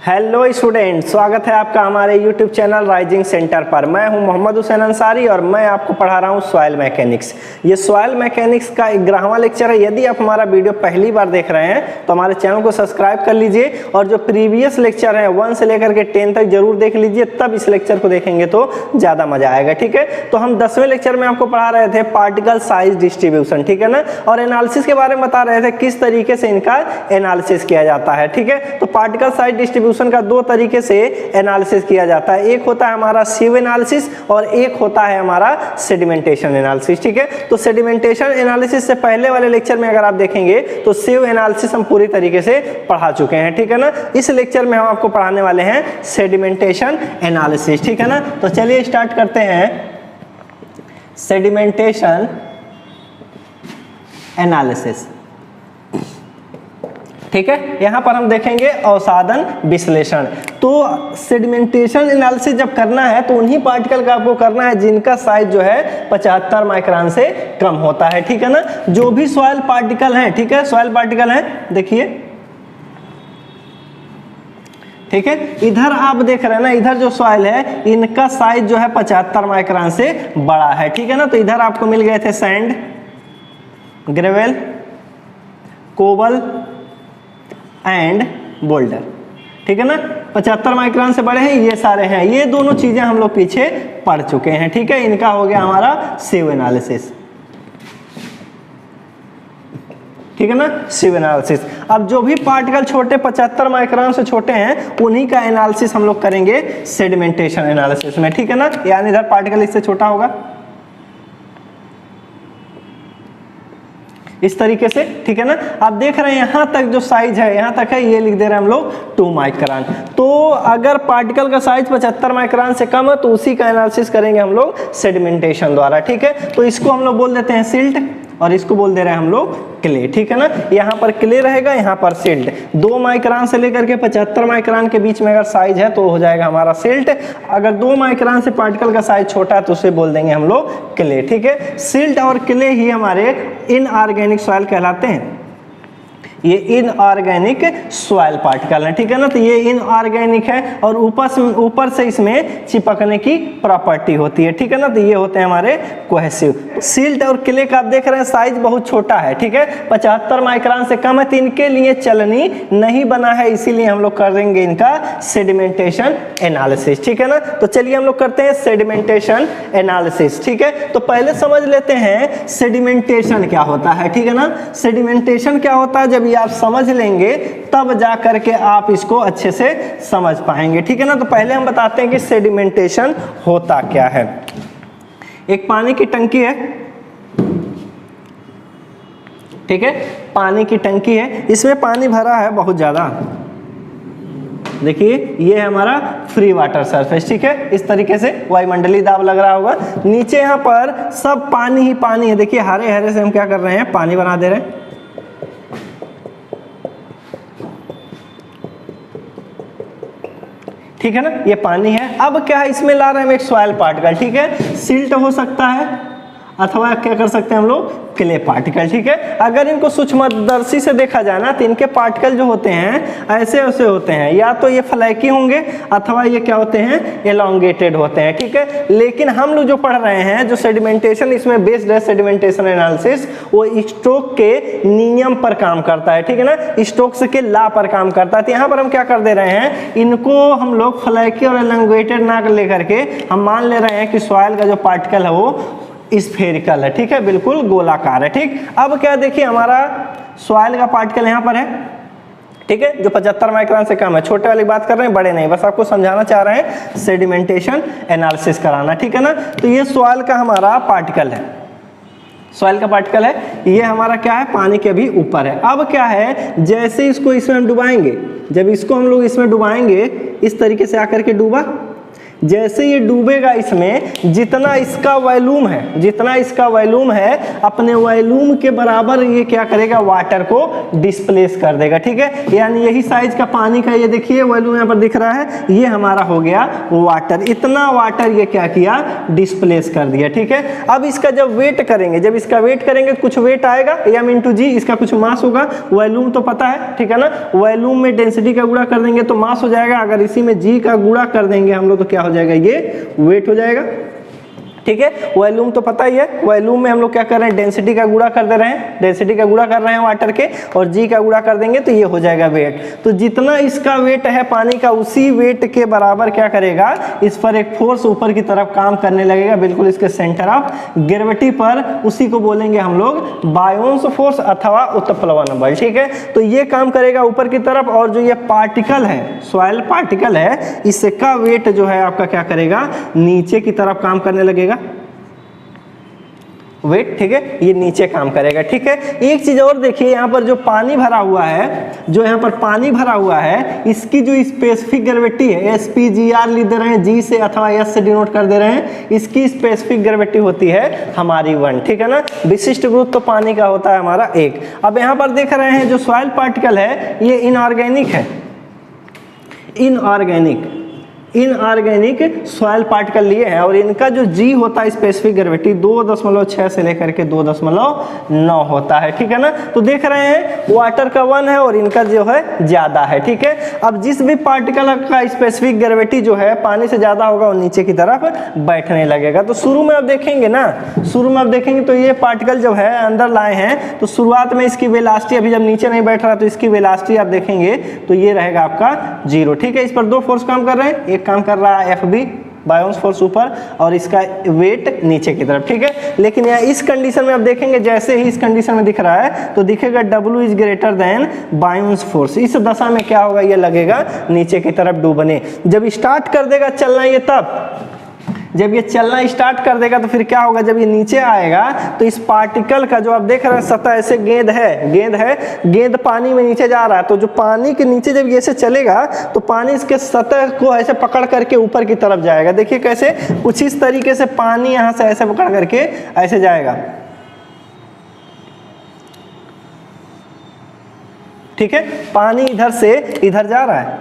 Hello student, स्वागत है आपका हमारे यूट्यूब चैनल राइजिंग सेंटर पर। मैं हूं मोहम्मद हुसैन अंसारी और मैं आपको पढ़ा रहा हूं सॉइल मैकेनिक्स। ये सॉइल मैकेनिक्स का 11वां लेक्चर है। यदि आप हमारा वीडियो पहली बार देख रहे हैं तो हमारे चैनल को सब्सक्राइब कर लीजिए और जो प्रीवियस लेक्चर है 1 से लेकर के 10 तक जरूर देख लीजिए, तब इस लेक्चर को देखेंगे तो ज़्यादा मजा आएगा। ठीक है, तो हम 10वें लेक्चर में आपको पढ़ा रहे थे पार्टिकल साइज डिस्ट्रीब्यूशन, ठीक है ना, और एनालिसिस के बारे में बता रहे थे किस तरीके से इनका एनालिसिस किया जाता है। ठीक है, तो पार्टिकल साइज डिस्ट्रीब्यूशन का दो तरीके से एनालिसिस किया जाता है। एक होता है हमारा सिव एनालिसिस और एक होता है हमारा सेडिमेंटेशन एनालिसिस। ठीक है, तो सेडिमेंटेशन एनालिसिस से पहले वाले लेक्चर में अगर आप देखेंगे तो सिव एनालिसिस हम पूरी तरीके से पढ़ा चुके हैं। ठीक है ना, इस लेक्चर में हम आपको पढ़ाने वाले हैं सेडिमेंटेशन एनालिसिस। ठीक है ना, तो चलिए स्टार्ट करते हैं सेडिमेंटेशन एनालिसिस। ठीक है, यहां पर हम देखेंगे अवसादन विश्लेषण। तो सेडिमेंटेशन एनालिसिस जब करना है तो उन्हीं पार्टिकल का आपको करना है जिनका साइज जो है 75 माइक्रोन से कम होता है। ठीक है ना, जो भी सॉइल पार्टिकल हैं, ठीक है, सॉइल पार्टिकल हैं, देखिए, ठीक है, इधर आप देख रहे हैं ना, इधर जो सॉइल है इनका साइज जो है 75 माइक्रोन से बड़ा है। ठीक है ना, तो इधर आपको मिल गए थे sand, gravel, cobble and boulder. ठीक है ना, 75 माइक्रोन से बड़े हैं, ये सारे हैं। ये दोनों चीजें हम लोग पीछे पढ़ चुके हैं। ठीक है, इनका हो गया हमारा सिव एनालिसिस। ठीक है ना, सिव एनालिसिस। अब जो भी पार्टिकल छोटे 75 माइक्रोन से छोटे हैं उन्हीं का एनालिसिस हम लोग करेंगे सेडिमेंटेशन एनालिसिस में। ठीक है ना, यानी इधर पार्टिकल इससे छोटा होगा इस तरीके से। ठीक है ना, आप देख रहे हैं यहां तक जो साइज है, यहां तक है, ये लिख दे रहे हैं हम लोग 2 माइक्रोन। तो अगर पार्टिकल का साइज 75 माइक्रोन से कम है तो उसी का एनालिसिस करेंगे हम लोग सेडिमेंटेशन द्वारा। ठीक है, तो इसको हम लोग बोल देते हैं सिल्ट और इसको बोल दे रहे हैं हम लोग क्ले। ठीक है ना, यहाँ पर क्ले रहेगा, यहाँ पर सिल्ट। 2 माइक्रोन से लेकर के 75 माइक्रोन के बीच में अगर साइज है तो हो जाएगा हमारा सिल्ट। अगर 2 माइक्रोन से पार्टिकल का साइज छोटा है तो उसे बोल देंगे हम लोग क्ले। ठीक है, सिल्ट और क्ले ही हमारे इनऑर्गेनिक सॉइल कहलाते हैं। ये इनऑर्गेनिक सॉइल पार्टिकल है। ठीक है ना, तो ये इनऑर्गेनिक है और ऊपर से इसमें चिपकने की प्रॉपर्टी होती है। ठीक है ना, तो ये होते हैं हमारे कोहेसिव। सिल्ट और क्ले का आप देख रहे हैं साइज बहुत छोटा है। ठीक है, 75 माइक्रोन से कम है, तो इनके लिए चलनी नहीं बना है, इसीलिए हम लोग करेंगे इनका सेडिमेंटेशन एनालिसिस। ठीक है ना, तो चलिए हम लोग करते हैं सेडिमेंटेशन एनालिसिस। ठीक है, तो पहले समझ लेते हैं सेडिमेंटेशन क्या होता है। ठीक है ना, सेडिमेंटेशन क्या होता है, जब आप समझ लेंगे तब जा करके आप इसको अच्छे से समझ पाएंगे। ठीक है ना, तो पहले हम बताते हैं कि सेडिमेंटेशन होता क्या है। एक पानी की टंकी है, ठीक है, पानी की टंकी है, इसमें पानी भरा है बहुत ज्यादा। देखिए, ये है हमारा फ्री वाटर सरफेस। ठीक है, इस तरीके से वायुमंडलीय दाब लग रहा होगा। नीचे यहाँ पर सब पानी ही पानी है। देखिए, हरे हरे से हम क्या कर रहे हैं, पानी बना दे रहे हैं। ठीक है ना, ये पानी है। अब क्या है, इसमें ला रहे हैं हम एक सॉइल पार्टिकल। ठीक है, सिल्ट हो सकता है अथवा क्या कर सकते हैं हम लोग, क्ले पार्टिकल। ठीक है, अगर इनको सूक्ष्मदर्शी से देखा जाए ना तो इनके पार्टिकल जो होते हैं ऐसे ऐसे होते हैं, या तो ये फ्लैकी होंगे अथवा ये क्या होते हैं, एलोंगेटेड होते हैं। ठीक है, लेकिन हम लोग जो पढ़ रहे हैं, जो सेडिमेंटेशन इसमें बेस्ड है, सेडिमेंटेशन एनालिसिस, वो स्टोक्स के नियम पर काम करता है। ठीक है ना, स्टोक्स के लॉ पर काम करता है। तो यहाँ पर हम क्या कर दे रहे हैं, इनको हम लोग फ्लैकी और एलोंगेटेड ना लेकर के हम मान ले रहे हैं कि सॉइल का जो पार्टिकल है वो स्फेरिकल है। ठीक है, बिल्कुल गोलाकार है। ठीक, अब क्या देखिए, हमारा सॉइल का पार्टिकल यहाँ पर है। ठीक है, जो 75 माइक्रोन से कम है, छोटे वाली बात कर रहे हैं, बड़े नहीं, बस आपको समझाना चाह रहे हैं सेडिमेंटेशन एनालिसिस कराना। ठीक है ना, तो ये सॉइल का हमारा पार्टिकल है, सॉइल का पार्टिकल है, ये हमारा क्या है, पानी के भी ऊपर है। अब क्या है, जैसे इसको इसमें हम डुबाएंगे, जब इसको हम लोग इसमें डुबाएंगे, इस तरीके से आकर के डूबा, जैसे ये डूबेगा इसमें, जितना इसका वॉल्यूम है, जितना इसका वॉल्यूम है, अपने वॉल्यूम के बराबर ये क्या करेगा, वाटर को डिस्प्लेस कर देगा। ठीक है, यानी यही साइज का पानी का, ये देखिए वॉल्यूम यहाँ पर दिख रहा है, ये हमारा हो गया वाटर। इतना वाटर ये क्या किया, डिस्प्लेस कर दिया। ठीक है, अब इसका जब वेट करेंगे, जब इसका वेट करेंगे कुछ वेट आएगा, m इंटू जी, इसका कुछ मास होगा, वॉल्यूम तो पता है, ठीक है ना, वॉल्यूम में डेंसिटी का गुणा कर देंगे तो मास हो जाएगा, अगर इसी में जी का गुणा कर देंगे हम लोग तो क्या हो जाएगा, ये वेट हो जाएगा। ठीक है, वॉल्यूम तो पता ही है, वॉल्यूम में हम लोग क्या कर रहे हैं, डेंसिटी का गुणा कर दे रहे हैं, डेंसिटी का गुणा कर रहे हैं वाटर के, और जी का गुणा कर देंगे तो ये हो जाएगा वेट। तो जितना इसका वेट है पानी का, उसी वेट के बराबर क्या करेगा, इस पर एक फोर्स ऊपर की तरफ काम करने लगेगा, बिल्कुल इसके सेंटर ऑफ ग्रेविटी पर, उसी को बोलेंगे हम लोग बायोन्स फोर्स अथवा उत्प्लवन बल। ठीक है, तो ये काम करेगा ऊपर की तरफ, और जो ये पार्टिकल है, सॉइल पार्टिकल है, इसका वेट जो है आपका क्या करेगा, नीचे की तरफ काम करने लगेगा, वेट। ठीक है, ये नीचे काम करेगा। ठीक है, एक चीज और देखिए, यहाँ पर जो पानी भरा हुआ है, जो यहाँ पर पानी भरा हुआ है, इसकी जो स्पेसिफिक ग्रेविटी है, SPGR लिख दे रहे हैं, जी से अथवा S से डिनोट कर दे रहे हैं, इसकी स्पेसिफिक ग्रेविटी होती है हमारी 1। ठीक है ना, विशिष्ट गुरुत्व तो पानी का होता है हमारा 1। अब यहाँ पर देख रहे हैं जो सॉइल पार्टिकल है, ये इनऑर्गेनिक है, इनऑर्गेनिक सॉइल पार्टिकल लिए हैं, और इनका जो जी होता है स्पेसिफिक ग्रेविटी 2.6 से लेकर के 2.9 होता है। ठीक है ना, तो देख रहे हैं वाटर का 1 है और इनका जो है ज्यादा है। ठीक है, अब जिस भी पार्टिकल का स्पेसिफिक ग्रेविटी जो है पानी से ज्यादा होगा, वो नीचे की तरफ बैठने लगेगा। तो शुरू में आप देखेंगे ना, शुरू में आप देखेंगे तो ये पार्टिकल जब है अंदर लाए हैं, तो शुरुआत में इसकी वेलोसिटी, अभी जब नीचे नहीं बैठ रहा तो इसकी वेलोसिटी आप देखेंगे तो ये रहेगा आपका 0। ठीक है, इस पर दो फोर्स काम कर रहे हैं, एक काम कर रहा है FB बायोन्स फोर्स ऊपर, और इसका वेट नीचे की तरफ। ठीक है, लेकिन यहाँ इस कंडीशन में आप देखेंगे, जैसे ही इस कंडीशन में दिख रहा है तो दिखेगा W is greater than buoyance force. इस दशा में क्या होगा, ये लगेगा नीचे की तरफ डूबने। जब स्टार्ट कर देगा चलना ये, तब जब ये चलना स्टार्ट कर देगा तो फिर क्या होगा, जब ये नीचे आएगा तो इस पार्टिकल का जो आप देख रहे हैं सतह, ऐसे गेंद है, गेंद पानी में नीचे जा रहा है, तो जो पानी के नीचे जब ये ऐसे चलेगा तो पानी इसके सतह को ऐसे पकड़ करके ऊपर की तरफ जाएगा। देखिए कैसे, कुछ इस तरीके से पानी यहाँ से ऐसे पकड़ करके ऐसे जाएगा। ठीक है, पानी इधर से इधर जा रहा है,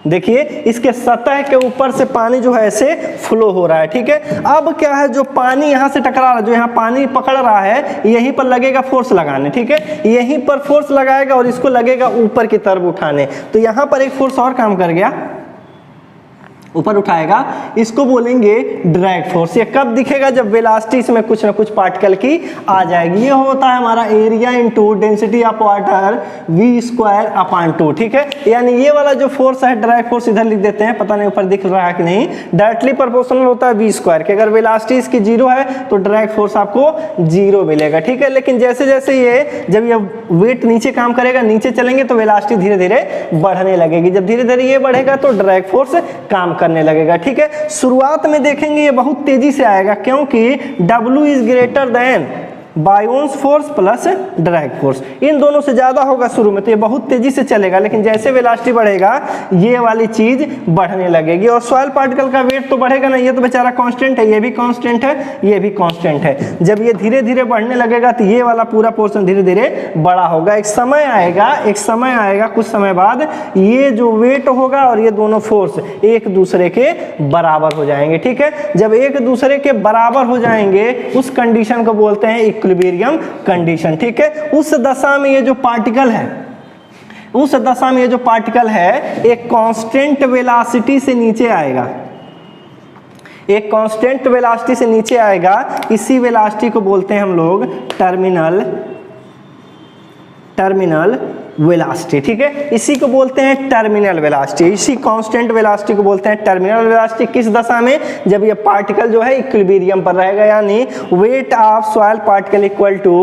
देखिए इसके सतह के ऊपर से पानी जो है ऐसे फ्लो हो रहा है। ठीक है, अब क्या है, जो पानी यहाँ से टकरा रहा है, जो यहाँ पानी पकड़ रहा है, यहीं पर लगेगा फोर्स लगाने। ठीक है, यहीं पर फोर्स लगाएगा और इसको लगेगा ऊपर की तरफ उठाने, तो यहाँ पर एक फोर्स और काम कर गया, ऊपर उठाएगा, इसको बोलेंगे ड्रैग फोर्स। ये कब दिखेगा, जब वेलोसिटी इसमें कुछ ना कुछ पार्टिकल की आ जाएगी। ये होता है हमारा area into density of water V²/2। ठीक है, यानी ये वाला जो फोर्स है ड्रैग फोर्स, इधर लिख देते हैं, पता नहीं ऊपर दिख रहा है कि नहीं, डायरेक्टली प्रोपोर्शनल होता है V² के। अगर वेलोसिटी इसकी 0 है तो ड्रैग फोर्स आपको 0 मिलेगा। ठीक है, लेकिन जैसे जैसे ये, जब ये वेट नीचे काम करेगा, नीचे चलेंगे तो वेलोसिटी धीरे धीरे बढ़ने लगेगी। जब धीरे धीरे ये बढ़ेगा तो ड्रैग फोर्स काम करने लगेगा। ठीक है, शुरुआत में देखेंगे ये बहुत तेजी से आएगा, क्योंकि W is greater than buoyance force plus drag force, इन दोनों से ज्यादा होगा शुरू में, तो ये बहुत तेजी से चलेगा, लेकिन जैसे वेलोसिटी बढ़ेगा ये वाली चीज बढ़ने लगेगी। और सॉइल पार्टिकल का वेट तो बढ़ेगा ना, ये तो बेचारा कांस्टेंट है, ये भी कांस्टेंट है, ये भी कांस्टेंट है। जब ये धीरे धीरे बढ़ने लगेगा तो ये वाला पूरा पोर्शन धीरे धीरे बड़ा होगा। एक समय आएगा कुछ समय बाद, ये जो वेट होगा और ये दोनों फोर्स एक दूसरे के बराबर हो जाएंगे। ठीक है, जब एक दूसरे के बराबर हो जाएंगे उस कंडीशन को बोलते हैं इक्विलिब्रियम कंडीशन। ठीक है, उस दशा में ये जो पार्टिकल है, एक कांस्टेंट वेलोसिटी से नीचे आएगा, एक कांस्टेंट वेलोसिटी से नीचे आएगा। इसी वेलोसिटी को बोलते हैं हम लोग टर्मिनल वेलोसिटी। ठीक है, इसी को बोलते हैं टर्मिनल वेलोसिटी, इसी कांस्टेंट वेलोसिटी को बोलते हैं टर्मिनल वेलोसिटी। किस दशा में, जब ये पार्टिकल जो है इक्विलिब्रियम पर रहेगा, यानी weight of soil particle equal to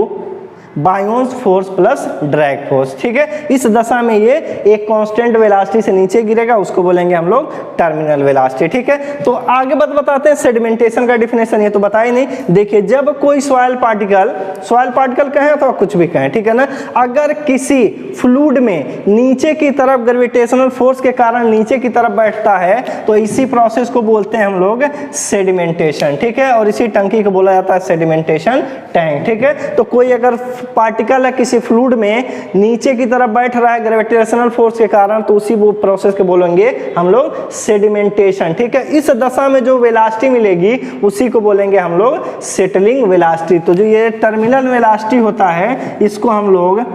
buoyance force plus drag force, ठीक है। इस दशा में ये एक कांस्टेंट वेलोसिटी से नीचे गिरेगा, उसको बोलेंगे हम लोग टर्मिनल वेलोसिटी, ठीक है। तो आगे बताते हैं सेडिमेंटेशन का डिफिनेशन, ये तो बता ही नहीं। देखिए जब कोई सॉइल पार्टिकल कहें अथवा कुछ भी कहें, ठीक है ना, अगर किसी फ्लूइड में नीचे की तरफ ग्रेविटेशनल फोर्स के कारण नीचे की तरफ बैठता है तो इसी प्रोसेस को बोलते हैं हम लोग सेडिमेंटेशन, ठीक है। और इसी टंकी को बोला जाता है सेडिमेंटेशन टैंक, ठीक है। तो कोई अगर पार्टिकल है किसी फ्लूइड में नीचे की तरफ बैठ रहा है ग्रेविटेशनल फोर्स के कारण, तो उसी वो प्रोसेस को बोलेंगे हम लोग सेडिमेंटेशन, ठीक है। इस दशा में जो वेलोसिटी मिलेगी उसी को बोलेंगे हम लोग सेटलिंग वेलोसिटी। तो जो ये टर्मिनल वेलोसिटी होता है इसको हम लोग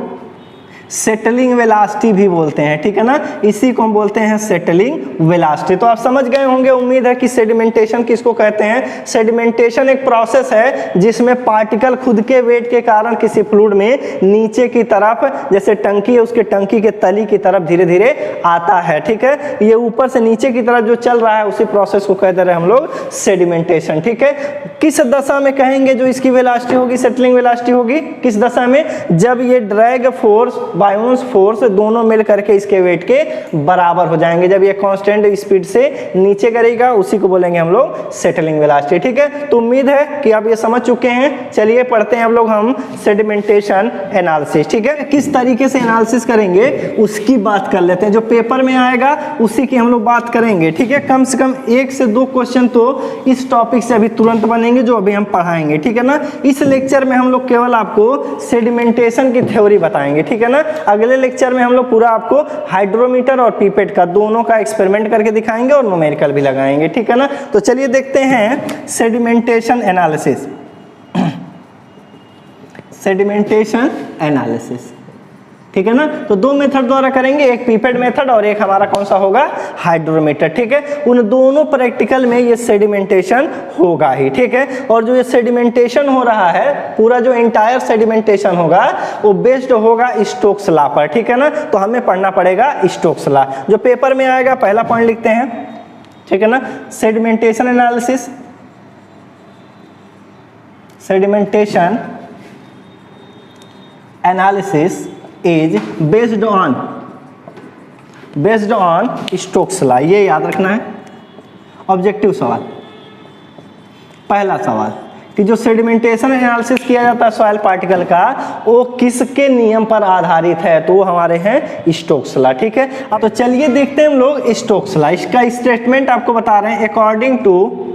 सेटलिंग वेलोसिटी भी बोलते हैं, ठीक है ना, इसी को हम बोलते हैं सेटलिंग वेलोसिटी। तो आप समझ गए होंगे, उम्मीद है कि सेडिमेंटेशन किसको कहते हैं। सेडिमेंटेशन एक प्रोसेस है जिसमें पार्टिकल खुद के वेट के कारण किसी फ्लूइड में नीचे की तरफ, जैसे टंकी है उसके टंकी के तली की तरफ धीरे धीरे आता है, ठीक है। ये ऊपर से नीचे की तरफ जो चल रहा है उसी प्रोसेस को कहते रहे हम लोग सेडिमेंटेशन, ठीक है। किस दशा में कहेंगे जो इसकी वेलोसिटी होगी सेटलिंग वेलोसिटी होगी, किस दशा में, जब ये ड्रैग फोर्स बायोन्स फोर्स दोनों मिल करके इसके वेट के बराबर हो जाएंगे। जब ये कांस्टेंट स्पीड से नीचे करेगा उसी को बोलेंगे हम लोग सेटलिंग वेलोसिटी, ठीक है। तो उम्मीद है कि आप ये समझ चुके हैं। चलिए पढ़ते हैं हम सेडिमेंटेशन एनालिसिस, ठीक है। किस तरीके से एनालिसिस करेंगे उसकी बात कर लेते हैं, जो पेपर में आएगा उसी की हम लोग बात करेंगे, ठीक है। कम से कम 1 से 2 क्वेश्चन तो इस टॉपिक से अभी तुरंत बनेंगे जो अभी हम पढ़ाएंगे, ठीक है ना। इस लेक्चर में हम लोग केवल आपको सेडिमेंटेशन की थ्योरी बताएंगे, ठीक है ना। अगले लेक्चर में हम लोग पूरा आपको हाइड्रोमीटर और पीपेट का दोनों का एक्सपेरिमेंट करके दिखाएंगे और न्यूमेरिकल भी लगाएंगे, ठीक है ना। तो चलिए देखते हैं सेडिमेंटेशन एनालिसिस। सेडिमेंटेशन एनालिसिस, ठीक है ना। तो 2 मेथड द्वारा करेंगे, एक पीपेट मेथड और एक हमारा कौन सा होगा हाइड्रोमीटर, ठीक है। उन दोनों प्रैक्टिकल में ये सेडिमेंटेशन होगा ही, ठीक है। और जो ये सेडिमेंटेशन हो रहा है पूरा जो एंटायर सेडिमेंटेशन होगा वो बेस्ड होगा स्टोक्स लॉ पर, ठीक है ना। तो हमें पढ़ना पड़ेगा स्टोक्स लॉ, जो पेपर में आएगा। पहला पॉइंट लिखते हैं, ठीक है ना, sedimentation analysis. Sedimentation analysis is based on Stokes law, ये याद रखना है। ऑब्जेक्टिव सवाल, पहला सवाल कि जो सेडिमेंटेशन एनालिसिस किया जाता है सॉइल पार्टिकल का वो किसके नियम पर आधारित है, तो वो हमारे हैं स्टोक्स लॉ, ठीक है। अब तो चलिए देखते हैं हम लोग स्टोक्स लॉ। इसका स्टेटमेंट आपको बता रहे हैं अकॉर्डिंग टू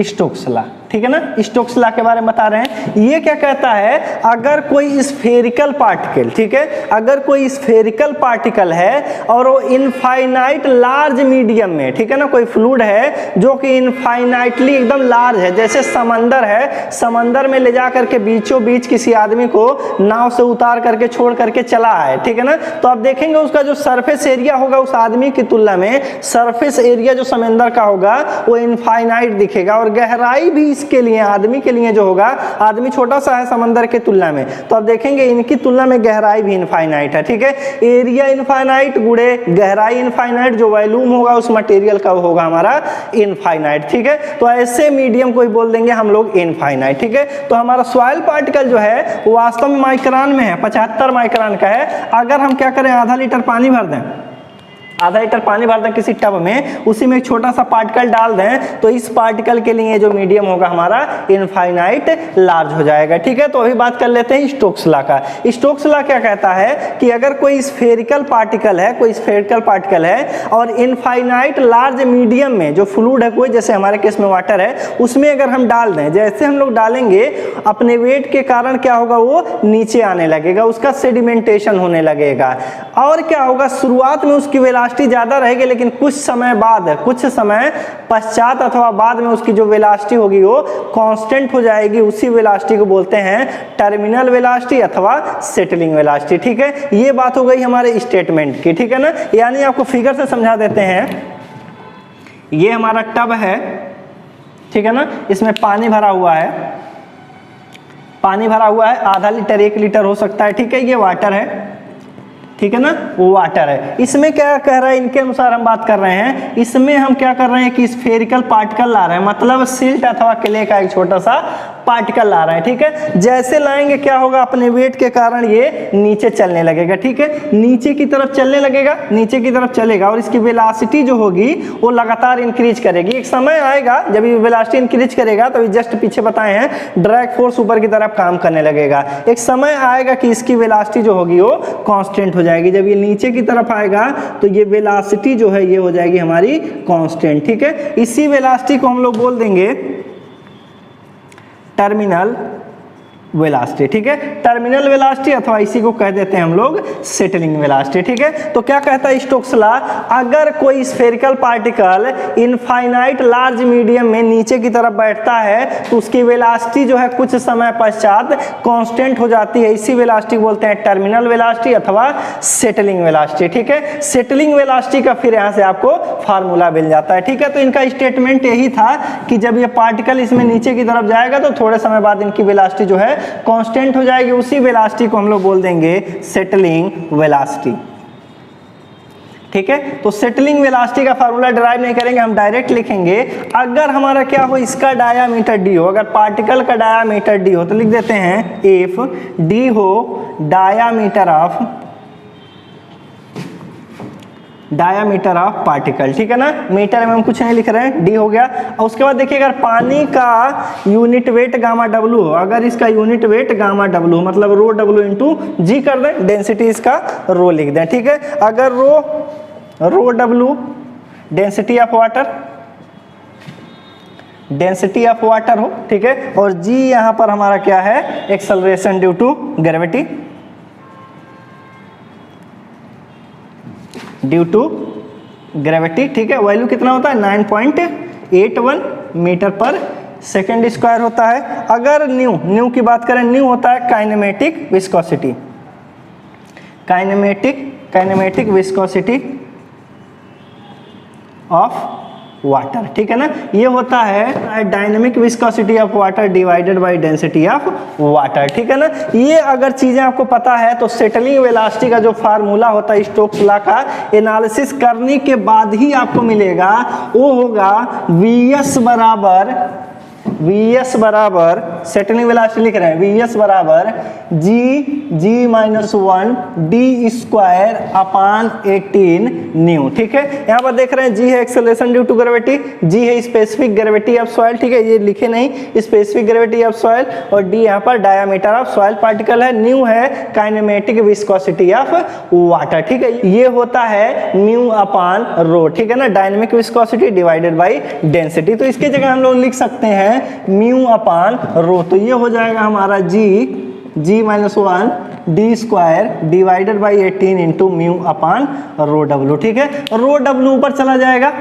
स्टोक्स लॉ, ठीक है ना। स्टोक्स लॉ के बारे में बता रहे हैं। ये क्या कहता है, अगर कोई स्फेरिकल पार्टिकल, ठीक है, अगर कोई स्फेरिकल पार्टिकल है और वो इनफाइनाइट लार्ज मीडियम में, ठीक है ना, कोई फ्लूइड है जो कि इनफाइनाइटली एकदम लार्ज है, जैसे समंदर है, समंदर में ले जा करके बीचों बीच किसी आदमी को नाव से उतार करके छोड़ करके चला है, ठीक है ना। तो आप देखेंगे उसका जो सरफेस एरिया होगा उस आदमी की तुलना में सरफेस एरिया जो समंदर का होगा वो इनफाइनाइट दिखेगा, और गहराई भी इसके लिए आदमी के लिए जो होगा, आदमी छोटा सा है समंदर के तुलना में, तो आप देखेंगे इनकी तुलना में गहराई भी इनफाइनाइट है, ठीक है। एरिया इनफाइनाइट गुणे गहराई इनफाइनाइट, जो वॉल्यूम होगा उस मटेरियल का होगा हमारा इनफाइनाइट, ठीक है। तो ऐसे मीडियम को बोल देंगे हम लोग इनफाइनाइट, ठीक है। तो हमारा सॉइल पार्टिकल जो है वो वास्तव में माइक्रोन में है, 75 माइक्रोन का है। अगर हम क्या करें, आधा लीटर पानी भर दें, आधा लीटर पानी भर दें किसी टब में, उसी में एक छोटा सा पार्टिकल डाल दें, तो इस पार्टिकल के लिए जो मीडियम होगा हमारा इनफाइनाइट लार्ज हो जाएगा, ठीक है। तो अभी बात कर लेते हैं स्टोक्स लॉ का। स्टोक्स लॉ क्या कहता है कि अगर कोई स्फेरिकल पार्टिकल है, कोई स्फेरिकल पार्टिकल है और इनफाइनाइट लार्ज मीडियम में जो फ्लूइड है कोई, जैसे हमारे केस में वाटर है, उसमें अगर हम डाल दें, जैसे हम लोग डालेंगे अपने वेट के कारण क्या होगा, वो नीचे आने लगेगा, उसका सेडिमेंटेशन होने लगेगा। और क्या होगा, शुरुआत में उसकी वेलोसिटी ज्यादा रहेगी, लेकिन कुछ समय बाद, कुछ समय पश्चात अथवा बाद में उसकी जो वेलोसिटी होगी वो कांस्टेंट हो जाएगी। उसी वेलोसिटी को बोलते हैं टर्मिनल वेलोसिटी अथवा सेटलिंग वेलोसिटी, ठीक है। ये बात हो गई हमारे स्टेटमेंट की, ठीक है ना। यानी आपको फिगर से समझा देते हैं। ये हमारा टब है, ठीक है ना, इसमें पानी भरा हुआ है, पानी भरा हुआ है, आधा लीटर 1 लीटर हो सकता है, ठीक है। ये वाटर है, ठीक है ना, वो वाटर है। इसमें क्या कह रहा है, इनके अनुसार हम बात कर रहे हैं, इसमें हम क्या कर रहे हैं कि स्फेरिकल पार्टिकल ला रहे हैं, मतलब सिल्ट अथवा क्ले का एक छोटा सा पार्टिकल ला रहे हैं। ठीक है, जैसे लाएंगे क्या होगा, अपने वेट के कारण ये नीचे चलने लगेगा। ठीक है, नीचे की तरफ चलने लगेगा, नीचे की तरफ चलेगा और इसकी वेलोसिटी जो होगी वो लगातार इंक्रीज करेगी। एक समय आएगा जब ये वेलोसिटी इंक्रीज करेगा, तो जस्ट पीछे बताए हैं ड्रैग फोर्स ऊपर की तरफ काम करने लगेगा। एक समय आएगा कि इसकी वेलोसिटी जो होगी वो कांस्टेंट हो जाएगी। जब ये नीचे की तरफ आएगा तो ये वेलोसिटी जो है ये हो जाएगी हमारी कांस्टेंट। ठीक है, इसी वेलोसिटी को हम लोग बोल देंगे टर्मिनल वेलोसिटी। ठीक है, टर्मिनल वेलोसिटी अथवा इसी को कह देते हैं हम लोग सेटलिंग वेलोसिटी। ठीक है, तो क्या कहता है स्टोक्स लॉ, अगर कोई spherical particle infinite large medium में नीचे की तरफ बैठता है तो उसकी वेलोसिटी जो है कुछ समय पश्चात कांस्टेंट हो जाती है। इसी वेलोसिटी बोलते हैं टर्मिनल वेलोसिटी अथवा सेटलिंग वेलोसिटी। ठीक है, सेटलिंग वेलोसिटी का फिर यहाँ से आपको फार्मूला मिल जाता है। ठीक है, तो इनका स्टेटमेंट यही था कि जब ये पार्टिकल इसमें नीचे की तरफ जाएगा तो थोड़े समय बाद इनकी वेलोसिटी जो है कांस्टेंट हो जाएगी। उसी वेलोसिटी को हम लोग बोल देंगे सेटलिंग वेलोसिटी। ठीक है, तो सेटलिंग वेलोसिटी का फार्मूला डिराइव नहीं करेंगे, हम डायरेक्ट लिखेंगे। अगर हमारा क्या हो, इसका डायामीटर डी हो, अगर पार्टिकल का डायामीटर डी हो तो लिख देते हैं इफ डी हो डायामीटर ऑफ पार्टिकल। ठीक है ना, मीटर में हम कुछ नहीं लिख रहे हैं, डी हो गया। और उसके बाद देखिए, अगर पानी का यूनिट वेट गामा डब्लू हो, अगर इसका यूनिट वेट गामा डब्लू मतलब रो डब्लू इंटू जी कर दें, डेंसिटी इसका रो लिख दें। ठीक है, अगर rho W density of water हो, ठीक है, और जी यहाँ पर हमारा क्या है, एक्सेलरेशन ड्यू टू ग्रेविटी, ठीक है, वैल्यू कितना होता है 9.81 मीटर पर सेकेंड स्क्वायर होता है। अगर न्यू की बात करें, न्यू होता है काइनेमेटिक विस्कोसिटी ऑफ वाटर। ठीक है ना, ये होता है dynamic viscosity of water divided by density of water. ठीक है ना, ये अगर चीजें आपको पता है तो सेटलिंग वेलोसिटी का जो फार्मूला होता है स्टोक्स लॉ का एनालिसिस करने के बाद ही आपको मिलेगा, वो होगा Vs बराबर सेटलिंग वेलोसिटी लिख रहे हैं, Vs बराबर g minus 1 d square upon 18 mu. ठीक है, यहाँ पर देख रहे हैं जी है acceleration due to gravity, g है स्पेसिफिक ग्रेविटी ऑफ सॉइल। ठीक है, ये लिखे नहीं, स्पेसिफिक ग्रेविटी ऑफ सॉइल, और डी यहाँ पर डायामीटर ऑफ सॉइल पार्टिकल है, न्यू है काइनेमेटिक विस्कोसिटी ऑफ वाटर। ठीक है, ये होता है न्यू अपान रो। ठीक है ना, dynamic viscosity divided by density. तो इसके जगह हम लोग लिख सकते हैं म्यू अपान रो, तो ये हो जाएगा हमारा g minus 1 d square divided by 18 into mu upon rho डब्लू। ठीक है, रो डब्लू ऊपर चला जाएगा,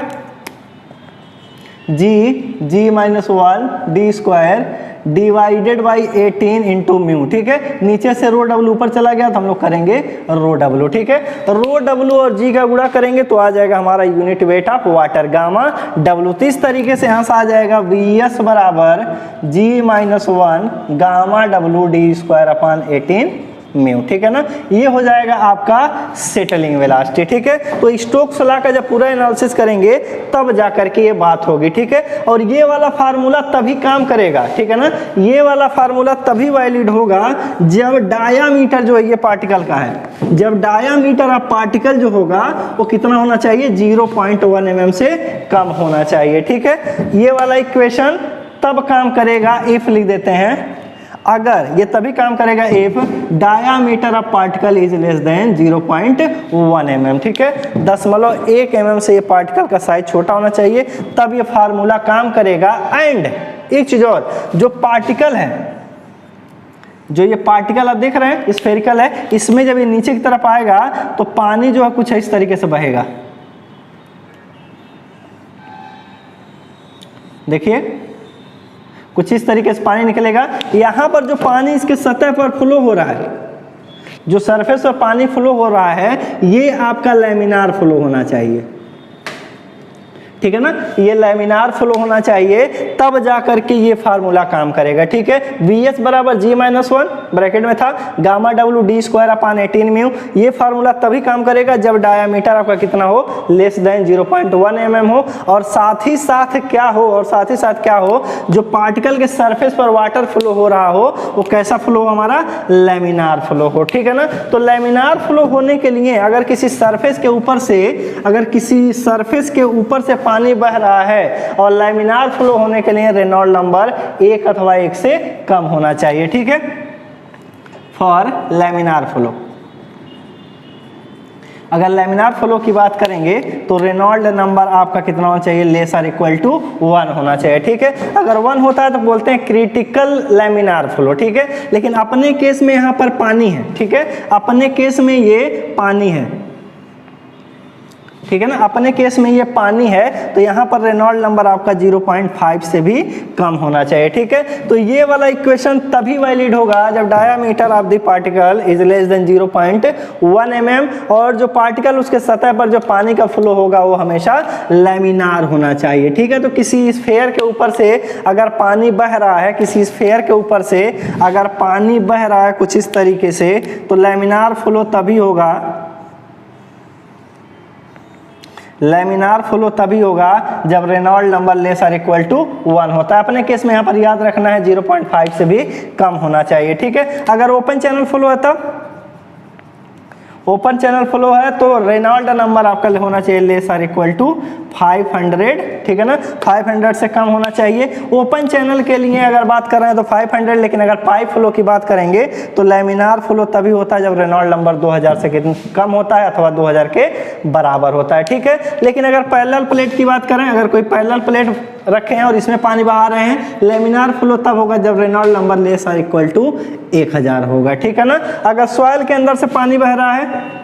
g minus 1 d square divided by 18 into mu. ठीक है, नीचे से रो डब्लू ऊपर चला गया तो हम लोग करेंगे रो डब्लू। ठीक है, रो डब्लू और जी का गुणा करेंगे तो आ जाएगा हमारा unit weight of water gamma W. तो इस तरीके से यहाँ से आ जाएगा Vs बराबर जी माइनस 1 गामा डब्लू डी स्क्वायर अपान 18 म्यू। ठीक है ना, ये हो जाएगा आपका सेटलिंग वेलोसिटी। ठीक है, तो स्टोक्स लॉ का जब पूरा एनालिसिस करेंगे तब जाकर के ये बात होगी। ठीक है, और ये वाला फार्मूला तभी काम करेगा। ठीक है ना, ये वाला फार्मूला तभी वैलिड होगा जब डायामीटर जो है ये पार्टिकल का है, जब डायामीटर ऑफ पार्टिकल जो होगा वो कितना होना चाहिए, 0.1 mm से कम होना चाहिए। ठीक है, ये वाला इक्वेशन तब काम करेगा, इफ लिख देते हैं, अगर ये तभी काम करेगा if diameter of particle is less than 0.1 mm। ठीक है, 0.1 mm से ये पार्टिकल का साइज छोटा होना चाहिए, तब ये फार्मूला काम करेगा। एंड एक चीज और, जो पार्टिकल है, जो ये पार्टिकल आप देख रहे हैं स्फेरिकल है, इसमें जब ये नीचे की तरफ आएगा तो पानी जो है कुछ इस तरीके से बहेगा। देखिए, कुछ इस तरीके से पानी निकलेगा। यहाँ पर जो पानी इसके सतह पर फ्लो हो रहा है, जो सरफेस पर पानी फ्लो हो रहा है, ये आपका लैमिनार फ्लो होना चाहिए। ठीक है ना, ये लैमिनार फ्लो होना चाहिए, तब जा करके ये फार्मूला काम करेगा। ठीक है, Vs बराबर G-1 ब्रैकेट में था gamma W D square upon 18 mu. ये फार्मूला तभी काम करेगा जब डायामीटर आपका कितना हो, लेस देन 0.1 mm हो, और साथ ही साथ क्या हो, और साथ ही साथ क्या हो, जो पार्टिकल के सरफेस पर वाटर फ्लो हो रहा हो वो कैसा फ्लो हमारा, लैमिनार फ्लो हो। ठीक है ना, तो लैमिनार फ्लो होने के लिए अगर किसी सरफेस के ऊपर से, अगर किसी सरफेस के ऊपर से पानी बह रहा है और लैमिनार फ्लो होने के लिए रेनॉल्ड नंबर 1 अथवा 1 से कम होना चाहिए। ठीक है, फॉर लैमिनार फ्लो। अगर लैमिनार फ्लो की बात करेंगे तो रेनॉल्ड नंबर आपका कितना होना चाहिए, लेस आर इक्वल टू 1 होना चाहिए। ठीक है, अगर 1 होता है तो बोलते हैं क्रिटिकल लैमिनार फ्लो। ठीक है, लेकिन अपने केस में यहाँ पर पानी है। ठीक है, अपने केस में ये पानी है। ठीक है ना, अपने केस में ये पानी है, तो यहाँ पर रेनॉल्ड नंबर आपका 0.5 से भी कम होना चाहिए। ठीक है, तो ये वाला इक्वेशन तभी वैलिड होगा जब diameter of the particle is less than 0.1 mm, और जो पार्टिकल उसके सतह पर जो पानी का फ्लो होगा वो हमेशा लैमिनार होना चाहिए। ठीक है, तो किसी स्फेयर के ऊपर से अगर पानी बह रहा है, किसी स्फेयर के ऊपर से अगर पानी बह रहा है कुछ इस तरीके से, तो लैमिनार फ्लो तभी होगा, लैमिनार फ्लो तभी होगा जब Reynold number less or equal to 1 होता है। अपने केस में यहाँ पर याद रखना है 0.5 से भी कम होना चाहिए। ठीक है, अगर ओपन चैनल फ्लो है तब, ओपन चैनल फ्लो है तो रेनॉल्ड नंबर आपका होना चाहिए लेस आर इक्वल टू 500। ठीक है ना, 500 से कम होना चाहिए। ओपन चैनल के लिए अगर बात कर रहे हैं तो 500, लेकिन अगर पाइप फ्लो की बात करेंगे तो लैमिनार फ्लो तभी होता है जब रेनॉल्ड नंबर 2000 से कम होता है अथवा 2000 के बराबर होता है। ठीक है, लेकिन अगर पैरेलल प्लेट की बात करें, अगर कोई पैरेलल प्लेट रखे हैं और इसमें पानी बहा रहे हैं, लैमिनार फ्लो तब होगा जब Reynold number less or equal to 1000 होगा। ठीक है ना, अगर सॉइल के अंदर से पानी बह रहा है,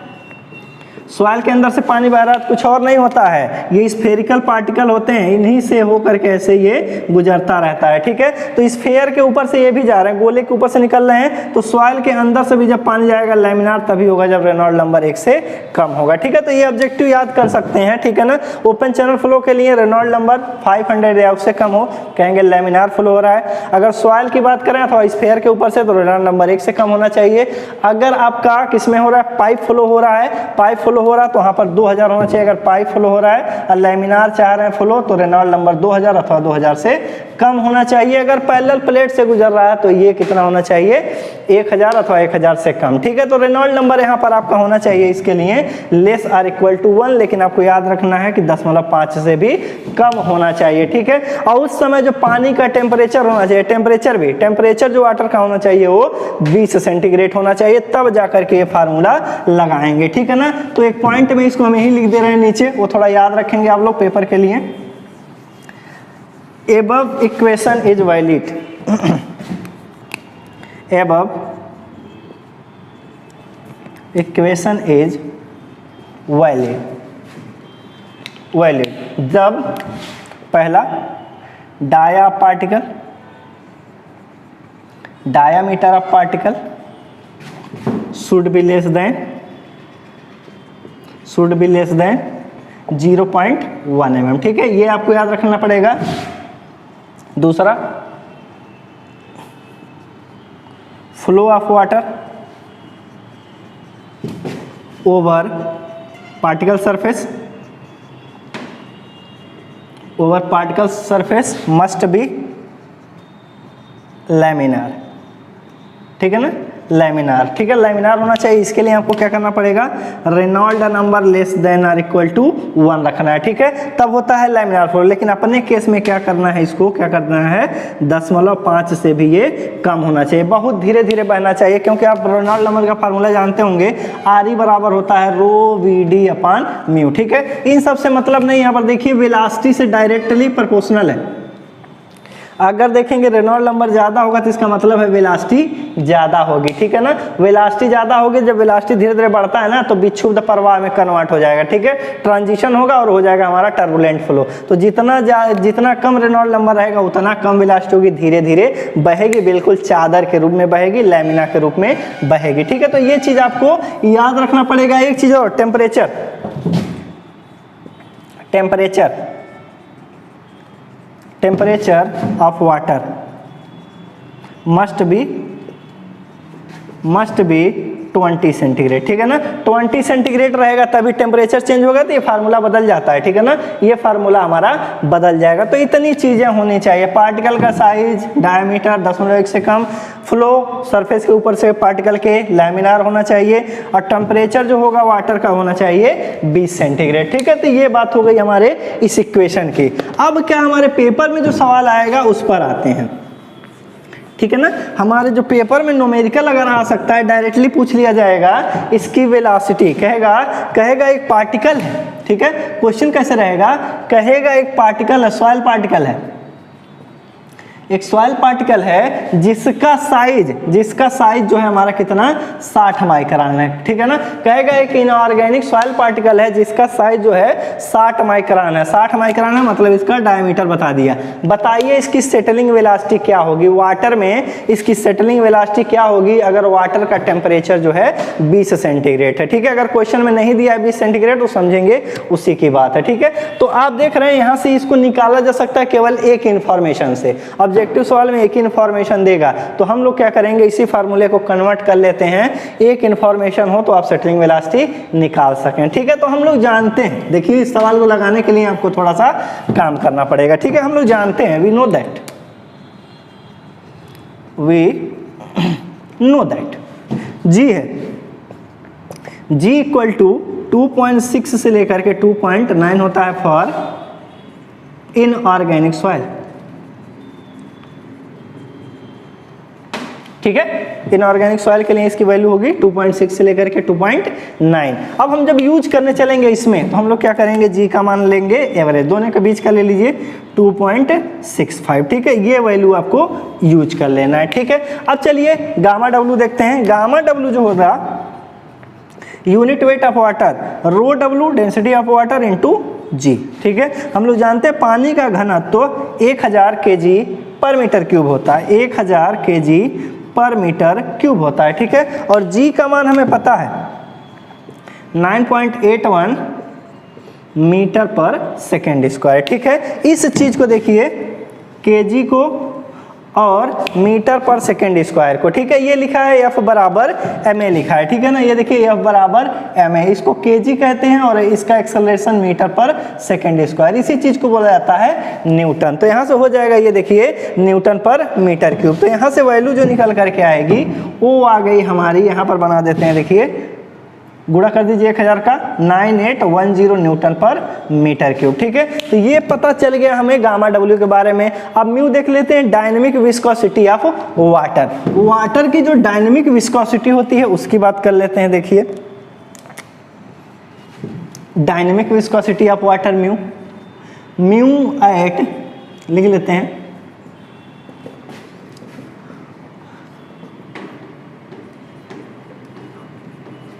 सॉइल के अंदर से पानी बह रहा है, कुछ और नहीं होता है, ये स्फेरिकल पार्टिकल होते हैं, इन्हीं से होकर के ऐसे ये गुजरता रहता है। ठीक है, तो स्फेयर के ऊपर से ये भी जा रहे हैं, गोले के ऊपर से निकल रहे हैं, तो सॉइल के अंदर से भी जब पानी जाएगा लैमिनार तभी होगा जब रेनॉल्ड नंबर 1 से कम होगा। ठीक है, तो ये ऑब्जेक्टिव याद कर सकते हैं। ठीक है ना, ओपन चैनल फ्लो के लिए रेनॉल्ड नंबर 500 या उससे कम हो, कहेंगे लैमिनार फ्लो हो रहा है। अगर सॉइल की बात करें अथवा स्फेयर के ऊपर से तो रेनॉल्ड नंबर 1 से कम होना चाहिए। अगर आपका किसमें हो रहा है, पाइप फ्लो हो रहा है, पाइप फ्लो हो रहा है तो वहाँ पर 2000 होना चाहिए। अगर पाइप फ्लो हो रहा है और लैमिनार चाह रहे हैं फ्लो तो रेनॉल्ड नंबर 2000 अथवा 2000 से कम होना चाहिए। अगर पैरेलल प्लेट से गुजर रहा है तो ये कितना होना चाहिए, 1000 अथवा 1000 से कम। ठीक है, तो रेनॉल्ड नंबर यहाँ पर आपका होना चाहिए इसके लिए लेस आर इक्वल टू 1, लेकिन आपको याद रखना है कि 10.5 से भी कम होना चाहिए। ठीक है, और उस समय जो पानी का टेम्परेचर होना चाहिए, टेम्परेचर जो वाटर का होना चाहिए वो 20 सेंटीग्रेड होना चाहिए, तब जाकर के ये फार्मूला लगाएंगे। ठीक है ना, तो एक पॉइंट में इसको हम यही लिख दे रहे हैं नीचे, वो थोड़ा याद रखेंगे आप लोग पेपर के लिए। above equation is valid above equation is valid जब पहला diameter of particle should be less than 0.1 mm। ठीक है, ये आपको याद रखना पड़ेगा। दूसरा, flow of water over particle surface must be laminar. ठीक है ना, लैमिनार। ठीक है, लैमिनार होना चाहिए। इसके लिए आपको क्या करना पड़ेगा, Reynold number less than or equal to 1 रखना है। ठीक है, तब होता है लैमिनार फ्लो। लेकिन अपने केस में क्या करना है, इसको क्या करना है, 10.5 से भी ये कम होना चाहिए, बहुत धीरे धीरे बहना चाहिए, क्योंकि आप रेनॉल्ड नंबर का फार्मूला जानते होंगे, RE बराबर होता है रो VD अपान म्यू। ठीक है, इन सब से मतलब नहीं, यहाँ पर देखिए वेलोसिटी से डायरेक्टली प्रोपोर्शनल है। अगर देखेंगे रेनॉल्ड नंबर ज़्यादा होगा तो इसका मतलब है वेलोसिटी ज़्यादा होगी। ठीक है ना, वेलोसिटी ज़्यादा होगी, जब वेलोसिटी धीरे धीरे बढ़ता है ना तो विक्षुब्ध प्रवाह में कन्वर्ट हो जाएगा। ठीक है, ट्रांजिशन होगा और हो जाएगा हमारा टर्बुलेंट फ्लो। तो जितना कम रेनॉल्ड नंबर रहेगा उतना कम वेलोसिटी होगी, धीरे धीरे बहेगी, बिल्कुल चादर के रूप में बहेगी, लैमिना के रूप में बहेगी। ठीक है, तो ये चीज़ आपको याद रखना पड़ेगा। एक चीज़ और, temperature temperature of water must be 20 centigrade, ठीक है ना। 20 सेंटीग्रेड रहेगा तभी टेम्परेचर चेंज होगा, तो ये फार्मूला बदल जाता है, ठीक है ना, ये फार्मूला हमारा बदल जाएगा। तो इतनी चीज़ें होनी चाहिए, पार्टिकल का साइज, डायमीटर 0.1 से कम, फ्लो सरफेस के ऊपर से पार्टिकल के लैमिनार होना चाहिए, और टेम्परेचर जो होगा वाटर का होना चाहिए 20 सेंटीग्रेड, ठीक है। तो ये बात हो गई हमारे इस इक्वेशन की। अब क्या हमारे पेपर में जो सवाल आएगा उस पर आते हैं, ठीक है ना। हमारे जो पेपर में न्यूमेरिकल अगर आ सकता है, डायरेक्टली पूछ लिया जाएगा इसकी वेलोसिटी, कहेगा एक पार्टिकल है, ठीक है। क्वेश्चन कैसे रहेगा, कहेगा एक पार्टिकल है, सॉइल पार्टिकल है, एक सॉइल पार्टिकल है जिसका साइज जो है हमारा कितना 60 माइक्रोन है, ठीक है ना। कहेगा एक इनऑर्गेनिक सॉइल पार्टिकल है जिसका साइज जो है 60 माइक्रोन है, 60 माइक्रोन है मतलब इसका डायमीटर बता दिया। बताइए इसकी सेटलिंग वेलोसिटी क्या होगी, वाटर में इसकी सेटलिंग वेलोसिटी क्या होगी अगर वाटर का टेम्परेचर जो है 20 सेंटीग्रेड है, ठीक है। अगर क्वेश्चन में नहीं दिया है 20 सेंटीग्रेड तो समझेंगे उसी की बात है, ठीक है। तो आप देख रहे हैं यहाँ से इसको निकाला जा सकता है केवल एक इंफॉर्मेशन से। ऑब्जेक्टिव सवाल में एक ही इंफॉर्मेशन देगा तो हम लोग क्या करेंगे, इसी फार्मूले को कन्वर्ट कर लेते हैं, एक इंफॉर्मेशन हो तो आप सेटलिंग वेलोसिटी निकाल सकें, ठीक है। तो हम लोग जानते हैं, देखिए इस सवाल को लगाने के लिए आपको थोड़ा सा काम करना पड़ेगा, ठीक है। हम लोग जानते हैं, वी नो दैट जी है, जी इक्वल टू 2.6 से लेकर के 2.9 होता है फॉर इनऑर्गेनिक सॉइल, ठीक है। इनऑर्गेनिक सॉइल के लिए इसकी वैल्यू होगी 2.6 से लेकर के 2.9। अब हम जब यूज करने चलेंगे इसमें तो हम लोग क्या करेंगे, जी का मान लेंगे एवरेज, दोनों के बीच का ले लीजिए 2.65, ठीक है। ये वैल्यू आपको यूज कर लेना है, ठीक है। अब चलिए गामा डब्ल्यू देखते हैं। गामा डब्ल्यू जो होगा unit weight of water, rho डब्ल्यू density of water into g, ठीक है। हम लोग जानते हैं पानी का घनत्व 1000 kg पर मीटर क्यूब होता है, 1000 kg पर मीटर क्यूब होता है, ठीक है। और जी का मान हमें पता है 9.81 मीटर पर सेकेंड स्क्वायर, ठीक है। इस चीज को देखिए, केजी को और मीटर पर सेकेंड स्क्वायर को, ठीक है। ये लिखा है F बराबर ma लिखा है, ठीक है ना। ये देखिए F बराबर ma, इसको kg कहते हैं और इसका एक्सेलरेशन मीटर पर सेकेंड स्क्वायर, इसी चीज को बोला जाता है न्यूटन। तो यहाँ से हो जाएगा, ये देखिए न्यूटन पर मीटर क्यूब। तो यहाँ से वैल्यू जो निकल करके आएगी वो आ गई हमारी, यहाँ पर बना देते हैं, देखिए गुणा कर दीजिए 1000 का, 9810 न्यूटन पर मीटर क्यूब, ठीक है। तो ये पता चल गया हमें गामा डब्ल्यू के बारे में। अब म्यू देख लेते हैं, dynamic viscosity of water. Water की जो डायनेमिक विस्कोसिटी होती है उसकी बात कर लेते हैं। देखिए dynamic viscosity of water mu at लिख लेते हैं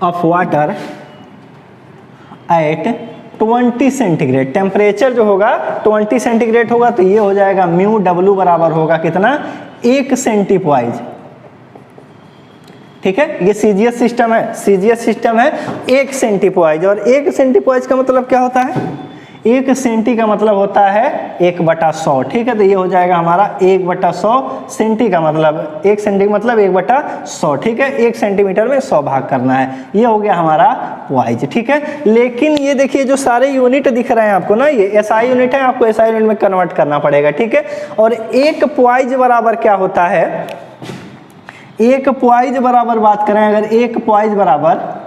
of water at 20 centigrade. Temperature जो होगा 20 सेंटीग्रेड होगा तो ये हो जाएगा म्यू डब्ल्यू बराबर होगा कितना, 1 सेंटीपॉइज, ठीक है। ये सीजीएस सिस्टम है, सीजीएस सिस्टम है 1 सेंटीपॉइज। और 1 सेंटीपॉइज का मतलब क्या होता है, 1 सेंटी का मतलब होता है 1/100, ठीक है। तो ये हो जाएगा हमारा 1/100, सेंटी का मतलब 1 सेंटी का मतलब 1/100, ठीक है। 1 सेंटीमीटर में 100 भाग करना है, ये हो गया हमारा पॉइज, ठीक है। लेकिन ये देखिए जो सारे यूनिट दिख रहे हैं आपको ना, ये एसआई यूनिट है, आपको एसआई यूनिट में कन्वर्ट करना पड़ेगा, ठीक है। और 1 पॉइज बराबर क्या होता है, 1 पॉइज बराबर बात करें अगर 1 पॉइज बराबर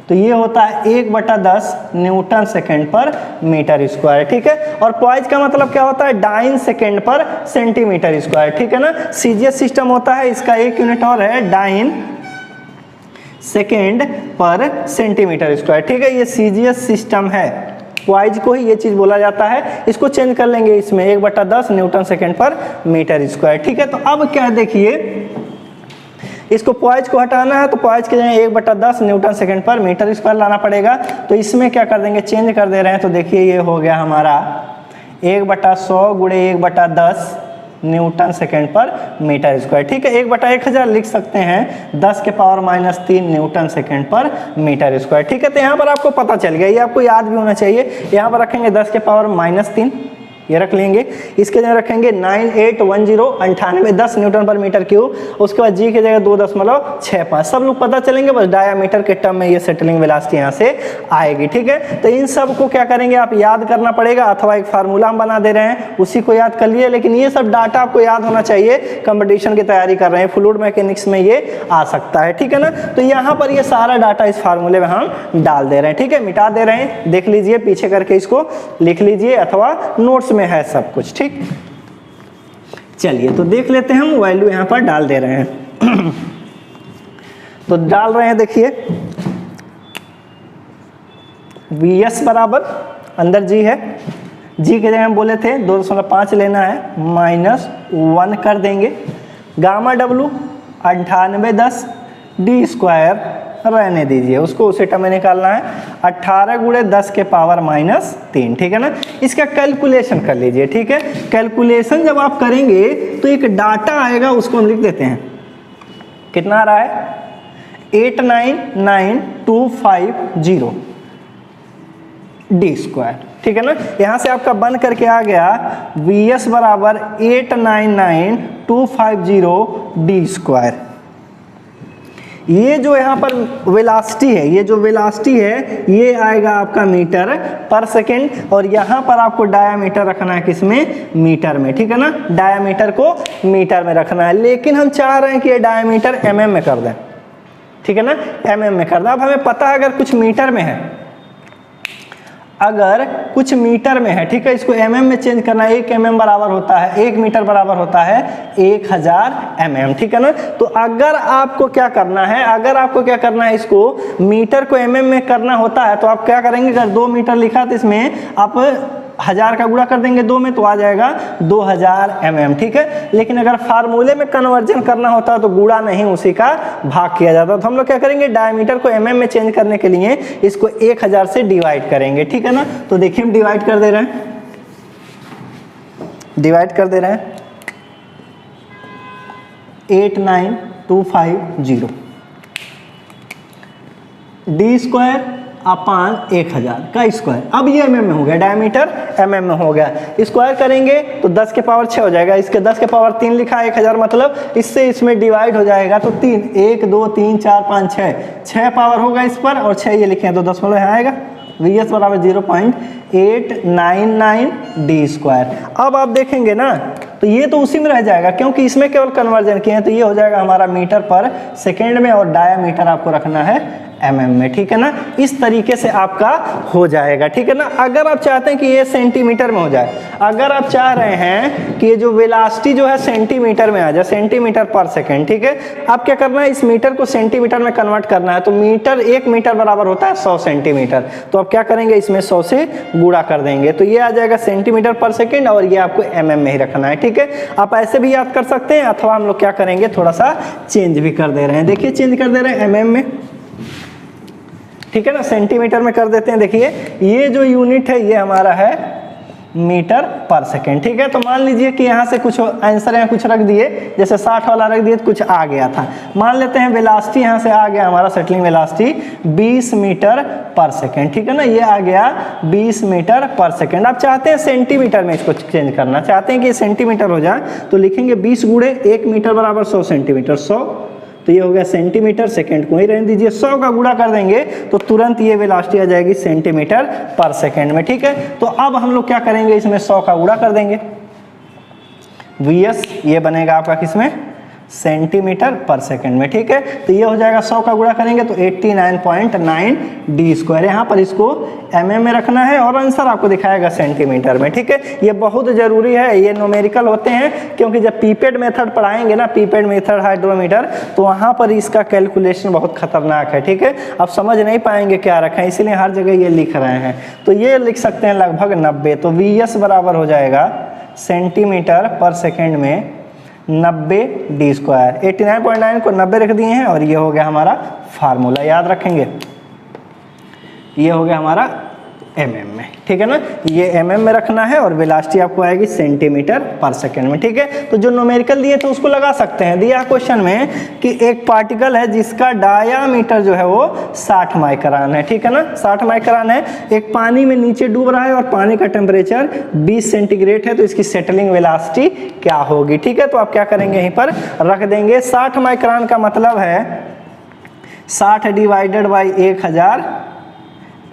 तो ये होता है 1/10 न्यूटन सेकेंड पर मीटर स्क्वायर, ठीक है। और पॉइज का मतलब क्या होता है, डाइन सेकेंड पर सेंटीमीटर स्क्वायर, ठीक है ना। सीजीएस सिस्टम होता है, इसका एक यूनिट और है डाइन सेकेंड पर सेंटीमीटर स्क्वायर, ठीक है। ये सीजीएस सिस्टम है, पॉइज को ही ये चीज बोला जाता है। इसको चेंज कर लेंगे इसमें 1/10 न्यूटन सेकेंड पर मीटर स्क्वायर, ठीक है। तो अब क्या देखिए, इसको पॉइज को हटाना है तो पॉइज के जगह 1/10 न्यूटन सेकेंड पर मीटर स्क्वायर लाना पड़ेगा। तो इसमें क्या कर देंगे, चेंज कर दे रहे हैं। तो देखिए ये हो गया हमारा 1/100 गुणे 1/10 न्यूटन सेकेंड पर मीटर स्क्वायर, ठीक है। 1/1000 लिख सकते हैं 10 के पावर -3 न्यूटन सेकेंड पर मीटर स्क्वायर, ठीक है। तो यहाँ पर आपको पता चल गया, ये आपको याद भी होना चाहिए। यहाँ पर रखेंगे 10 के पावर -3 ये रख लेंगे। इसके जगह रखेंगे 9810 न्यूटन पर मीटर क्यूब। उसके बाद जी की जगह 2.65। सब लोग पता चलेंगे, बस डायामीटर के टर्म में ये सेटलिंग वेलोसिटी यहाँ से आएगी। ठीक है, तो इन सब को क्या करेंगे आप याद करना पड़ेगा, अथवा एक फार्मूला हम बना दे रहे हैं उसी को याद कर लिए। लेकिन ये सब डाटा आपको याद होना चाहिए, कंपटीशन की तैयारी कर रहे हैं, फ्लूइड मैकेनिक्स में ये आ सकता है। ठीक है ना, तो यहाँ पर ये सारा डाटा इस फार्मूले में हम डाल दे रहे हैं। ठीक है, मिटा दे रहे हैं, देख लीजिए, पीछे करके इसको लिख लीजिए अथवा नोट्स में है सब कुछ। ठीक, चलिए तो देख लेते हैं, हम वैल्यू यहाँ पर डाल दे रहे हैं। तो डाल रहे हैं, देखिए Vs बराबर अंदर जी है, जी के जगह हम बोले थे 2.5 लेना है, -1 कर देंगे। गामा डब्लू 9810 डी स्क्वायर रहने दीजिए, उसको उसी टर्म में निकालना है, 18 × 10 के पावर -3। ठीक है ना, इसका कैलकुलेशन कर लीजिए। ठीक है, कैलकुलेशन जब आप करेंगे तो एक डाटा आएगा, उसको हम लिख देते हैं। कितना आ रहा है 899,250 डी स्क्वायर। ठीक है ना, यहाँ से आपका बन करके आ गया Vs बराबर 899,250 डी स्क्वायर। ये जो यहाँ पर वेलोसिटी है, ये जो वेलोसिटी है ये आएगा आपका मीटर पर सेकेंड, और यहाँ पर आपको डायामीटर रखना है किसमें, मीटर में। ठीक है ना, डायामीटर को मीटर में रखना है, लेकिन हम चाह रहे हैं कि ये डायामीटर mm में कर दें। ठीक है ना, mm में कर दें। अब हमें पता है अगर कुछ मीटर में है, अगर कुछ मीटर में है, ठीक है, इसको mm में चेंज करना है। 1 mm बराबर होता है, 1 मीटर बराबर होता है 1000 mm। ठीक है ना, तो अगर आपको क्या करना है, इसको मीटर को mm में करना होता है तो आप क्या करेंगे, अगर 2 मीटर लिखा तो इसमें आप 1000 का गुणा कर देंगे 2 में, तो आ जाएगा 2000 mm। ठीक है, लेकिन अगर फार्मूले में कन्वर्जन करना होता है तो गुणा नहीं, उसी का भाग किया जाता है। तो हम लोग क्या करेंगे, डायमीटर को mm में चेंज करने के लिए इसको 1000 से डिवाइड करेंगे। ठीक है ना, तो देखिए हम डिवाइड कर दे रहे हैं, 89250 डी स्क्वायर अपान 1000 का स्क्वायर। अब ये mm में हो गया, डायमीटर mm में हो गया, स्क्वायर करेंगे तो 10 के पावर 6 हो जाएगा। इसके 10 के पावर 3 लिखा है 1000, मतलब इससे इसमें डिवाइड हो जाएगा तो 3, 1 2 3 4 5 6 पावर होगा इस पर, और 6 ये लिखे हैं तो 10 यहाँ आएगा। Vs बराबर 0.899 डी स्क्वायर। अब आप देखेंगे ना तो ये तो उसी में रह जाएगा, क्योंकि इसमें केवल कन्वर्जन किए हैं, तो ये हो जाएगा हमारा मीटर पर सेकेंड में, और डायामीटर आपको रखना है mm में। ठीक है ना, इस तरीके से आपका हो जाएगा। ठीक है ना, अगर आप चाहते हैं कि ये सेंटीमीटर में हो जाए, अगर आप चाह रहे हैं कि ये जो वेलोसिटी जो है सेंटीमीटर में आ जाए, सेंटीमीटर पर सेकेंड, ठीक है, आप क्या करना है, इस मीटर को सेंटीमीटर में कन्वर्ट करना है। तो मीटर 1 मीटर बराबर होता है 100 सेंटीमीटर, तो आप क्या करेंगे, इसमें 100 से गुणा कर देंगे, तो ये आ जाएगा सेंटीमीटर पर सेकेंड, और ये आपको mm में ही रखना है। ठीक है, आप ऐसे भी याद कर सकते हैं, अथवा हम लोग क्या करेंगे, थोड़ा सा चेंज भी कर दे रहे हैं। देखिए चेंज कर दे रहे हैं mm में, ठीक है ना, सेंटीमीटर में कर देते हैं। देखिए ये जो यूनिट है ये हमारा है मीटर पर सेकेंड। ठीक है, तो मान लीजिए कि यहाँ से कुछ आंसर यहाँ कुछ रख दिए, जैसे 60 वाला रख दिए तो कुछ आ गया था। मान लेते हैं वेलोसिटी यहाँ से आ गया हमारा सेटलिंग वेलोसिटी 20 मीटर पर सेकेंड। ठीक है ना, ये आ गया 20 मीटर पर सेकेंड। आप चाहते हैं सेंटीमीटर में इसको चेंज करना, चाहते हैं कि सेंटीमीटर हो जाए, तो लिखेंगे 20 गुणे 1 मीटर बराबर 100 सेंटीमीटर, 100, तो ये हो गया सेंटीमीटर, सेकंड को ही रहने दीजिए, 100 का गुणा कर देंगे तो तुरंत ये वेलोसिटी आ जाएगी सेंटीमीटर पर सेकंड में। ठीक है, तो अब हम लोग क्या करेंगे, इसमें 100 का गुणा कर देंगे, Vs ये बनेगा आपका किसमें, सेंटीमीटर पर सेकंड में। ठीक है, तो ये हो जाएगा 100 का गुणा करेंगे तो 89.9 डी स्क्वायर। यहाँ पर इसको mm में रखना है और आंसर आपको दिखाएगा सेंटीमीटर में। ठीक है, ये बहुत जरूरी है, ये न्यूमेरिकल होते हैं, क्योंकि जब पीपेड मेथड पढ़ाएंगे ना, पीपेड मेथड हाइड्रोमीटर, तो वहाँ पर इसका कैलकुलेशन बहुत खतरनाक है। ठीक है, आप समझ नहीं पाएंगे क्या रखा है, इसीलिए हर जगह ये लिख रहे हैं। तो ये लिख सकते हैं लगभग 90, तो Vs बराबर हो जाएगा सेंटीमीटर पर सेकेंड में 90 डी स्क्वायर। 89.9 को 90 रख दिए हैं, और ये हो गया हमारा फार्मूला, याद रखेंगे, ये हो गया हमारा mm में, ठीक है ना, ये mm में रखना है और वेलोसिटी आपको आएगी सेंटीमीटर पर सेकंड में, ठीक है। तो जो न्यूमेरिकल दिए थे उसको लगा सकते हैं। दिया क्वेश्चन में कि एक पार्टिकल है जिसका डायामीटर जो है वो 60 माइक्रोन है, ठीक है ना, 60 माइक्रोन है, एक पानी में नीचे डूब रहा है और पानी का टेम्परेचर 20 सेंटीग्रेड है, तो इसकी सेटलिंग वेलोसिटी क्या होगी, ठीक है। तो आप क्या करेंगे, यहीं पर रख देंगे 60 माइक्रोन का मतलब है 60 डिवाइडेड बाई 1000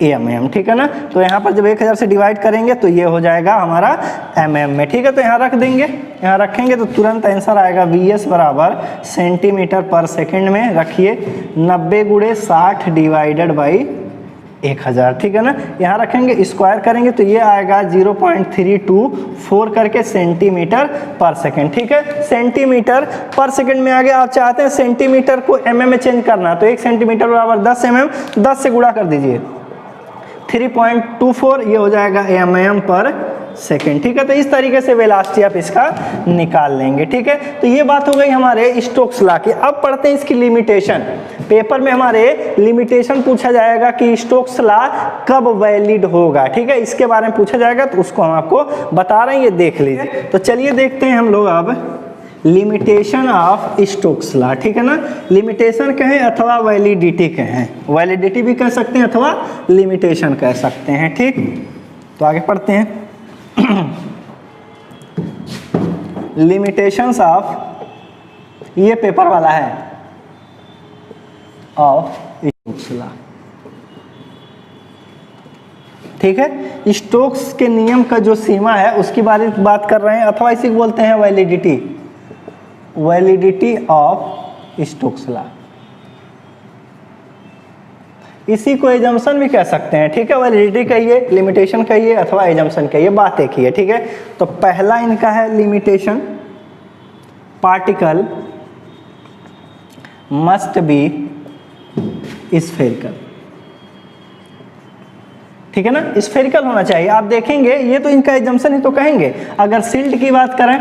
mm, ठीक है ना। तो यहाँ पर जब 1000 से डिवाइड करेंगे तो ये हो जाएगा हमारा mm में, ठीक है। तो यहाँ रख देंगे, यहाँ रखेंगे तो तुरंत आंसर आएगा VS बराबर सेंटीमीटर पर सेकंड में रखिए 90 गुणे 60 डिवाइडेड बाई 1000, ठीक है ना। यहाँ रखेंगे, स्क्वायर करेंगे तो ये आएगा 0.324 करके सेंटीमीटर पर सेकंड, ठीक है। सेंटीमीटर पर सेकंड में आगे आप चाहते हैं सेंटीमीटर को mm में चेंज करना, तो 1 सेंटीमीटर बराबर 10 mm, 10 से गुणा कर दीजिए 3.24, ये हो जाएगा mm पर सेकेंड, ठीक है। तो इस तरीके से वेलोसिटी आप इसका निकाल लेंगे, ठीक है। तो ये बात हो गई हमारे स्टोक्स लॉ की। अब पढ़ते हैं इसकी लिमिटेशन। पेपर में हमारे लिमिटेशन पूछा जाएगा कि स्टोक्स लॉ कब वैलिड होगा, ठीक है, इसके बारे में पूछा जाएगा, तो उसको हम आपको बता रहे हैं, ये देख लीजिए। तो चलिए देखते हैं हम लोग अब लिमिटेशन ऑफ स्टोक्स लॉ, ठीक है ना। लिमिटेशन कहें अथवा वैलिडिटी कहें, वैलिडिटी भी कह सकते हैं अथवा लिमिटेशन कह सकते हैं, ठीक। तो आगे पढ़ते हैं लिमिटेशंस ऑफ, ये पेपर वाला है, ऑफ स्टोक्स लॉ, ठीक है। स्टोक्स के नियम का जो सीमा है उसकी बारे में बात कर रहे हैं, अथवा इसी को बोलते हैं validity, validity of Stokes law. इसी को एजम्पशन भी कह सकते हैं, ठीक है। वैलिडिटी कहिए, लिमिटेशन कहिए अथवा एजम्पशन कहिए, बात एक ही है, ठीक है। तो पहला इनका है limitation, particle must be spherical, ठीक है ना, स्फेरिकल होना चाहिए। आप देखेंगे ये तो इनका एजम्पशन ही तो कहेंगे। अगर सिल्ट की बात करें,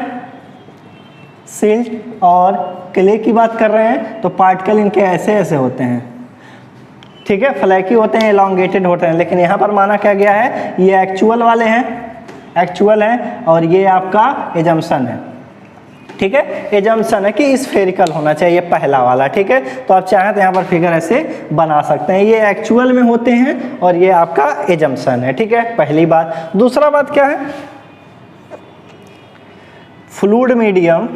सिल्ट और क्ले की बात कर रहे हैं तो पार्टिकल इनके ऐसे ऐसे होते हैं, ठीक है, फ्लैकी होते हैं, एलोंगेटेड होते हैं। लेकिन यहाँ पर माना क्या गया है, ये एक्चुअल वाले हैं, एक्चुअल हैं, और ये आपका एजम्पशन है, ठीक है। एजम्पशन है कि स्फेरिकल होना चाहिए पहला वाला, ठीक है। तो आप चाहें तो यहाँ पर फिगर ऐसे बना सकते हैं, ये एक्चुअल में होते हैं और ये आपका एजम्पशन है, ठीक है, पहली बात। दूसरा बात क्या है, फ्लूइड मीडियम,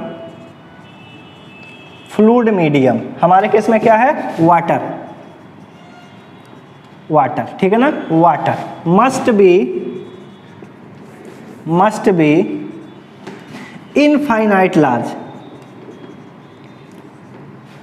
फ्लूइड मीडियम हमारे केस में क्या है, वाटर, वाटर, ठीक है ना, water must be infinite large,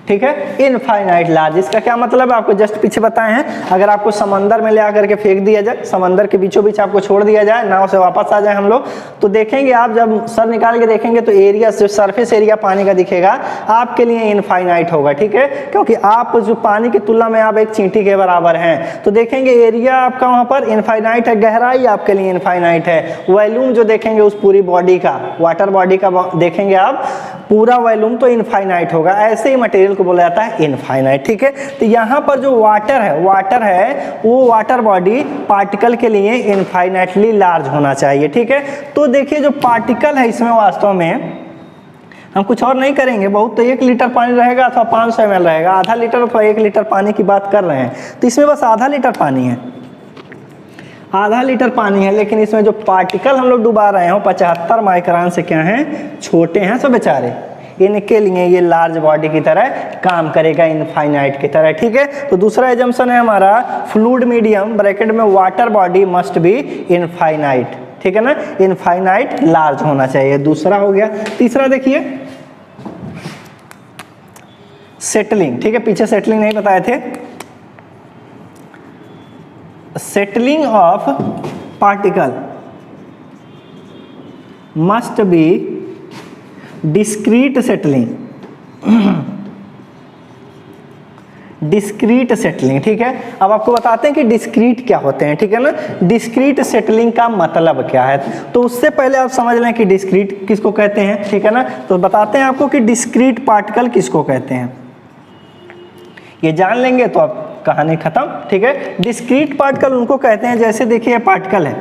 ठीक है, इनफाइनाइट लार्ज। इसका क्या मतलब है, आपको जस्ट पीछे बताए हैं। अगर आपको समंदर में ले आकर के फेंक दिया जाए, समंदर के बीचों बीच आपको छोड़ दिया जाए, नाव से वापस आ जाए हम लोग, तो देखेंगे आप जब सर निकाल के देखेंगे तो एरिया, जो सरफेस एरिया पानी का दिखेगा आपके लिए इनफाइनाइट होगा, ठीक है, क्योंकि आप जो पानी की तुलना में आप एक चींटी के बराबर हैं। तो देखेंगे एरिया आपका वहां पर इनफाइनाइट है, गहराई आपके लिए इनफाइनाइट है। वॉल्यूम जो देखेंगे उस पूरी बॉडी का, वाटर बॉडी का देखेंगे आप, पूरा वॉल्यूम तो इनफाइनाइट होगा। ऐसे ही मटेरियल को बोला जाता है इनफाइनाइट, ठीक है। तो यहाँ पर जो वाटर है वो वाटर बॉडी पार्टिकल के लिए इनफाइनाइटली लार्ज होना चाहिए, ठीक है। तो देखिए जो पार्टिकल है इसमें वास्तव में हम कुछ और नहीं करेंगे, बहुत तो 1 लीटर पानी रहेगा अथवा 500 ml रहेगा, आधा लीटर अथवा 1 लीटर पानी की बात कर रहे हैं, तो इसमें बस आधा लीटर पानी है, आधा लीटर पानी है। लेकिन इसमें जो पार्टिकल हम लोग डुबा रहे हैं वो 75 माइक्रोन से क्या हैं, छोटे हैं, सब बेचारे, इनके लिए ये लार्ज बॉडी की तरह काम करेगा, इनफाइनाइट की तरह, ठीक है। तो दूसरा एजम्पशन है हमारा, फ्लूइड मीडियम ब्रैकेट में water body must be infinite, ठीक है ना, इनफाइनाइट लार्ज होना चाहिए, दूसरा हो गया। तीसरा देखिए सेटलिंग, ठीक है, पीछे सेटलिंग नहीं बताए थे। Settling of particle must be discrete settling, discrete settling, ठीक है। अब आपको बताते हैं कि डिस्क्रीट क्या होते हैं, ठीक है ना। डिस्क्रीट सेटलिंग का मतलब क्या है, तो उससे पहले आप समझ लें कि डिस्क्रीट किसको कहते हैं, ठीक है ना। तो बताते हैं आपको कि डिस्क्रीट पार्टिकल किसको कहते हैं, ये जान लेंगे तो आप कहानी खत्म। ठीक है, डिस्क्रीट पार्टिकल उनको कहते हैं, जैसे देखिए पार्टिकल है,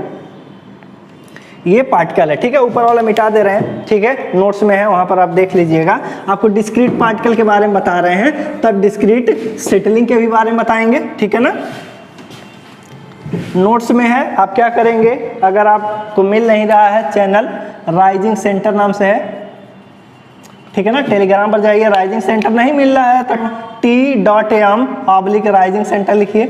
ये पार्टिकल है। ठीक है, ऊपर वाला मिटा दे रहे हैं, ठीक है, नोट्स में है, वहां पर आप देख लीजिएगा। आपको डिस्क्रीट पार्टिकल के बारे में बता रहे हैं, तब डिस्क्रीट सेटलिंग के भी बारे में बताएंगे। ठीक है ना, नोट्स में है। आप क्या करेंगे, अगर आपको मिल नहीं रहा है चैनल, राइजिंग सेंटर नाम से है, ठीक है ना, टेलीग्राम पर जाइए। राइजिंग सेंटर नहीं मिल रहा है तो t.am/ राइजिंग सेंटर लिखिए,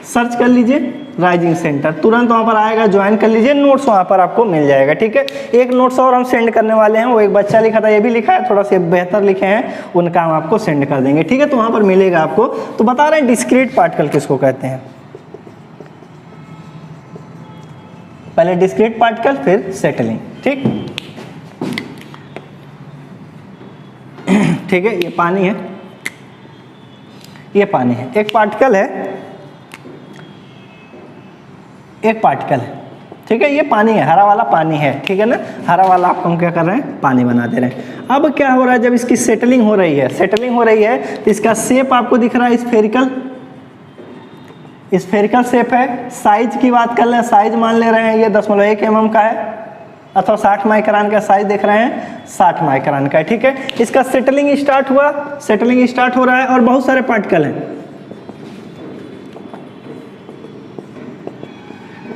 सर्च कर लीजिए राइजिंग सेंटर, तुरंत वहां पर आएगा, ज्वाइन कर लीजिए, नोट्स वहां पर आपको मिल जाएगा। ठीक है, एक नोट्स और हम सेंड करने वाले हैं, वो एक बच्चा लिखा था, ये भी लिखा है, थोड़ा सा बेहतर लिखे हैं, उनका हम आपको सेंड कर देंगे। ठीक है, तो वहां पर मिलेगा आपको। तो बता रहे हैं डिस्क्रीट पार्टिकल किसको कहते हैं, पहले डिस्क्रीट पार्टिकल फिर सेटलिंग। ठीक, ठीक है, ये पानी है, ये पानी है, एक पार्टिकल है, एक पार्टिकल है। ठीक है, ये पानी है, हरा वाला पानी है। ठीक है ना, हरा वाला आपको हम क्या कर रहे हैं, पानी बना दे रहे हैं। अब क्या हो रहा है, जब इसकी सेटलिंग हो रही है, सेटलिंग हो रही है, तो इसका शेप आपको दिख रहा है स्फेरिकल, स्फेरिकल शेप है। साइज की बात कर लें, साइज मान ले रहे हैं ये 0.1 mm का है, अथवा 60 माइक्रोन का साइज देख रहे हैं, 60 माइक्रोन का है। ठीक है, इसका सेटलिंग स्टार्ट हुआ, सेटलिंग स्टार्ट हो रहा है, और बहुत सारे पार्टिकल हैं।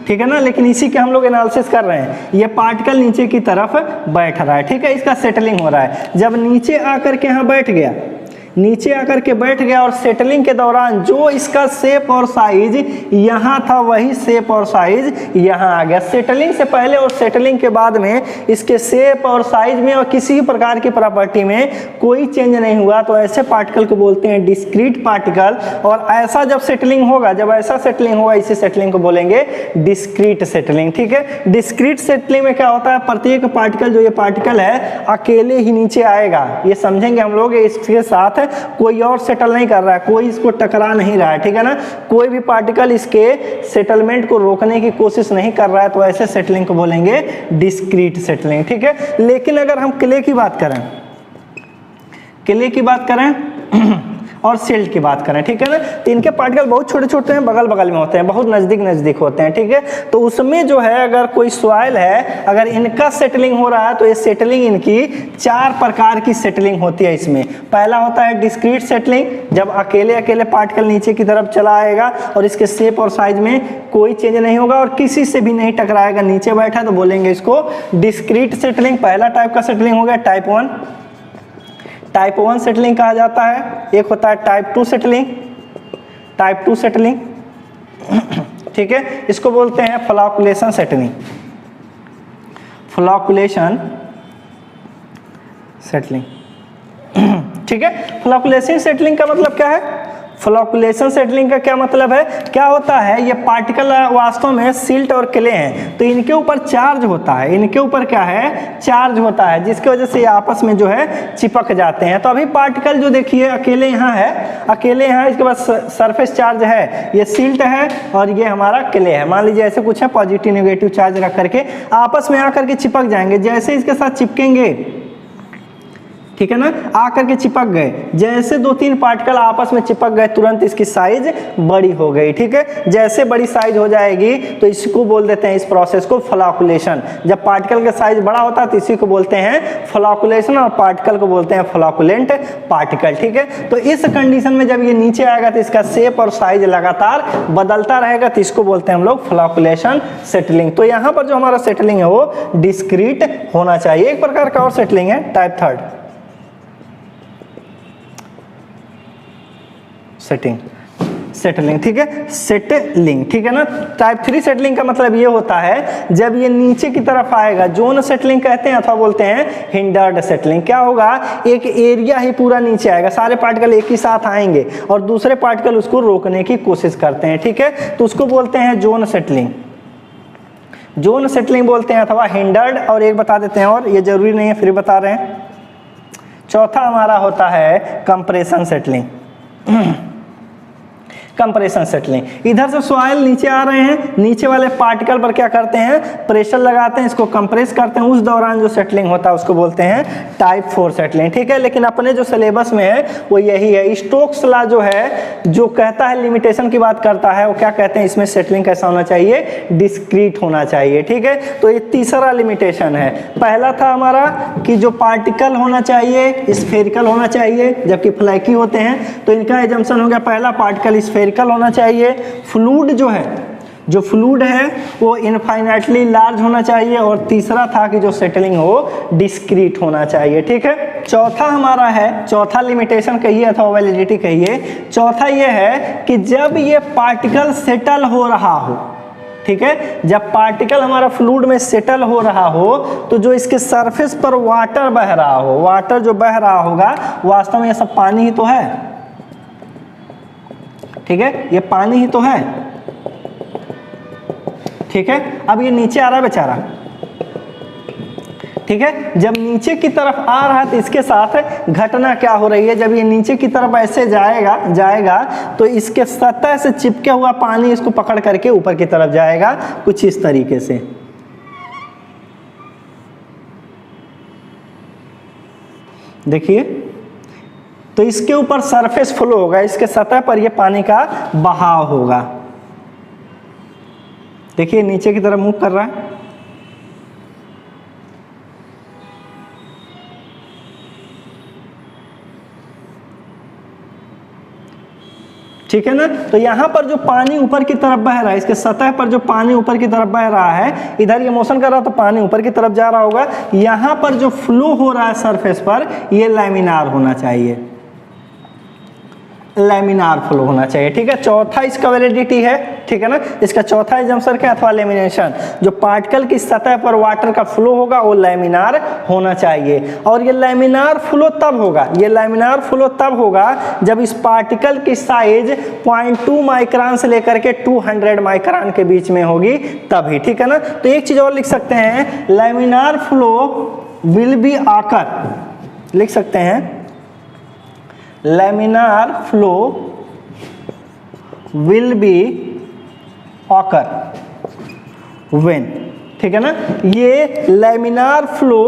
ठीक है ना, लेकिन इसी के हम लोग एनालिसिस कर रहे हैं। ये पार्टिकल नीचे की तरफ बैठ रहा है, ठीक है, इसका सेटलिंग हो रहा है। जब नीचे आकर के यहाँ बैठ गया, नीचे आकर के बैठ गया, और सेटलिंग के दौरान जो इसका शेप और साइज यहाँ था, वही शेप और साइज यहाँ आ गया। सेटलिंग से पहले और सेटलिंग के बाद में इसके शेप और साइज में और किसी प्रकार की प्रॉपर्टी में कोई चेंज नहीं हुआ, तो ऐसे पार्टिकल को बोलते हैं डिस्क्रीट पार्टिकल। और ऐसा जब सेटलिंग होगा, जब ऐसा सेटलिंग होगा, इसी सेटलिंग को बोलेंगे डिस्क्रीट सेटलिंग। ठीक है, डिस्क्रीट सेटलिंग में क्या होता है, प्रत्येक पार्टिकल, जो ये पार्टिकल है, अकेले ही नीचे आएगा। ये समझेंगे हम लोग, इसके साथ कोई और सेटल नहीं कर रहा है, कोई इसको टकरा नहीं रहा है। ठीक है ना, कोई भी पार्टिकल इसके सेटलमेंट को रोकने की कोशिश नहीं कर रहा है, तो ऐसे सेटलिंग को बोलेंगे डिस्क्रीट सेटलिंग। ठीक है, लेकिन अगर हम क्ले की बात करें, क्ले की बात करें और सिल्ट की बात करें, ठीक है ना, तो इनके पार्टिकल बहुत छोटे छोटे हैं, बगल बगल में होते हैं, बहुत नज़दीक नज़दीक होते हैं। ठीक है, तो उसमें जो है, अगर कोई सॉइल है, अगर इनका सेटलिंग हो रहा है, तो ये सेटलिंग इनकी 4 प्रकार की सेटलिंग होती है इसमें। पहला होता है डिस्क्रीट सेटलिंग, जब अकेले अकेले पार्टिकल नीचे की तरफ चला आएगा और इसके शेप और साइज में कोई चेंज नहीं होगा और किसी से भी नहीं टकराएगा, नीचे बैठा, तो बोलेंगे इसको डिस्क्रीट सेटलिंग। पहला टाइप का सेटलिंग हो गया टाइप 1, टाइप 1 सेटलिंग कहा जाता है। एक होता है टाइप 2 सेटलिंग, टाइप 2 सेटलिंग, ठीक है, इसको बोलते हैं फ्लॉकुलेशन सेटलिंग, फ्लॉकुलेशन सेटलिंग। ठीक है, फ्लॉकुलेशन सेटलिंग का मतलब क्या है, फ्लॉकुलेशन सेटलिंग का क्या मतलब है, क्या होता है, ये पार्टिकल वास्तव में सिल्ट और क्ले हैं, तो इनके ऊपर चार्ज होता है, इनके ऊपर क्या है, चार्ज होता है, जिसकी वजह से ये आपस में जो है चिपक जाते हैं। तो अभी पार्टिकल जो देखिए अकेले यहाँ है, अकेले यहाँ, इसके बाद सरफेस चार्ज है, ये सिल्ट है और ये हमारा क्ले है, मान लीजिए ऐसे कुछ है, पॉजिटिव नेगेटिव चार्ज रख करके आपस में आकर के चिपक जाएंगे। जैसे इसके साथ चिपकेंगे, ठीक है ना, आकर के चिपक गए, जैसे 2-3 पार्टिकल आपस में चिपक गए, तुरंत इसकी साइज बड़ी हो गई। ठीक है, जैसे बड़ी साइज हो जाएगी तो इसको बोल देते हैं, इस प्रोसेस को फ्लॉकुलेशन। जब पार्टिकल का साइज बड़ा होता है तो इसी को बोलते हैं फ्लॉकुलेशन, और पार्टिकल को बोलते हैं फ्लॉकुलेंट पार्टिकल। ठीक है, तो इस कंडीशन में जब ये नीचे आएगा तो इसका शेप और साइज लगातार बदलता रहेगा, तो इसको बोलते हैं हम लोग फ्लॉकुलेशन सेटलिंग। तो यहाँ पर जो हमारा सेटलिंग है वो डिस्क्रीट होना चाहिए। एक प्रकार का और सेटलिंग है टाइप 3 सेटिंग, सेटलिंग। ठीक है, सेटलिंग, ठीक है ना। टाइप 3 सेटलिंग का मतलब ये होता है, जब ये नीचे की तरफ आएगा, जोन सेटलिंग कहते हैं अथवा बोलते हैं हिंडर्ड सेटलिंग। क्या होगा, एक एरिया ही पूरा नीचे आएगा, सारे पार्टिकल एक ही साथ आएंगे और दूसरे पार्टिकल उसको रोकने की कोशिश करते हैं। ठीक है, तो उसको बोलते हैं जोन सेटलिंग, जोन सेटलिंग बोलते हैं, अथवा हिंडर्ड। और एक बता देते हैं, और ये जरूरी नहीं है फिर बता रहे हैं, चौथा हमारा होता है कंप्रेशन सेटलिंग। Compression settling. इधर से सॉइल नीचे आ रहे हैं, नीचे वाले पार्टिकल पर क्या करते हैं, प्रेशर लगाते हैं, इसको कंप्रेस करते हैं, उस दौरान जो सेटलिंग होता है उसको बोलते हैं टाइप 4 सेटलिंग। ठीक है, लेकिन अपने जो सिलेबस में है वो यही है। स्टोक्स लॉ जो है जो कहता है, लिमिटेशन की बात करता है, वो क्या कहते हैं, इसमें सेटलिंग कैसा होना चाहिए, डिस्क्रीट होना चाहिए। ठीक है, तो ये तीसरा लिमिटेशन है। पहला था हमारा कि जो पार्टिकल होना चाहिए स्फेरिकल होना चाहिए, जबकि फ्लैकी होते हैं, तो इनका एजम्पशन हो गया पहला पार्टिकल स्फेरिकल होना चाहिए। फ्लूइड जो है, जो फ्लूइड है वो इनफाइनाइटली लार्ज होना चाहिए, और तीसरा था कि जो सेटलिंग हो डिस्क्रीट होना चाहिए। ठीक है, चौथा हमारा है, चौथा लिमिटेशन कहिए अथवा वैलिडिटी कहिए, चौथा ये है कि जब ये पार्टिकल सेटल हो रहा हो, ठीक है, जब पार्टिकल हमारा फ्लूइड में सेटल हो रहा हो तो जो इसके सरफेस पर वाटर बह रहा हो, वाटर जो बह रहा होगा वास्तव में ये सब पानी ही तो है। ठीक है, ये पानी ही तो है। ठीक है, अब ये नीचे आ रहा है बेचारा। ठीक है, जब नीचे की तरफ आ रहा है तो इसके साथ घटना क्या हो रही है, जब ये नीचे की तरफ ऐसे जाएगा तो इसके सतह से चिपके हुआ पानी इसको पकड़ करके ऊपर की तरफ जाएगा, कुछ इस तरीके से। देखिए, तो इसके ऊपर सरफेस फ्लो होगा, इसके सतह पर ये पानी का बहाव होगा। देखिए नीचे की तरफ मूव कर रहा है। ठीक है ना, तो यहाँ पर जो पानी ऊपर की तरफ बह रहा है, इसके सतह पर जो पानी ऊपर की तरफ बह रहा है, इधर ये मोशन कर रहा है तो पानी ऊपर की तरफ जा रहा होगा। यहाँ पर जो फ्लो हो रहा है सरफेस पर, ये लैमिनार होना चाहिए, लैमिनार फ्लो होना चाहिए। ठीक है, चौथा इसका वैलिडिटी है। ठीक है ना, इसका चौथा एजम्पशन क्या अथवा लेमिनेशन, जो पार्टिकल की सतह पर वाटर का फ्लो होगा वो लैमिनार होना चाहिए। और ये लैमिनार फ्लो तब होगा, ये लैमिनार फ्लो तब होगा जब इस पार्टिकल की साइज 0.2 माइक्रोन से लेकर के 200 माइक्रोन के बीच में होगी तभी। ठीक है ना, तो एक चीज और लिख सकते हैं, लैमिनार फ्लो विल बी आकर, लिख सकते हैं laminar flow will be occur when। ठीक है ना, ये लैमिनार फ्लो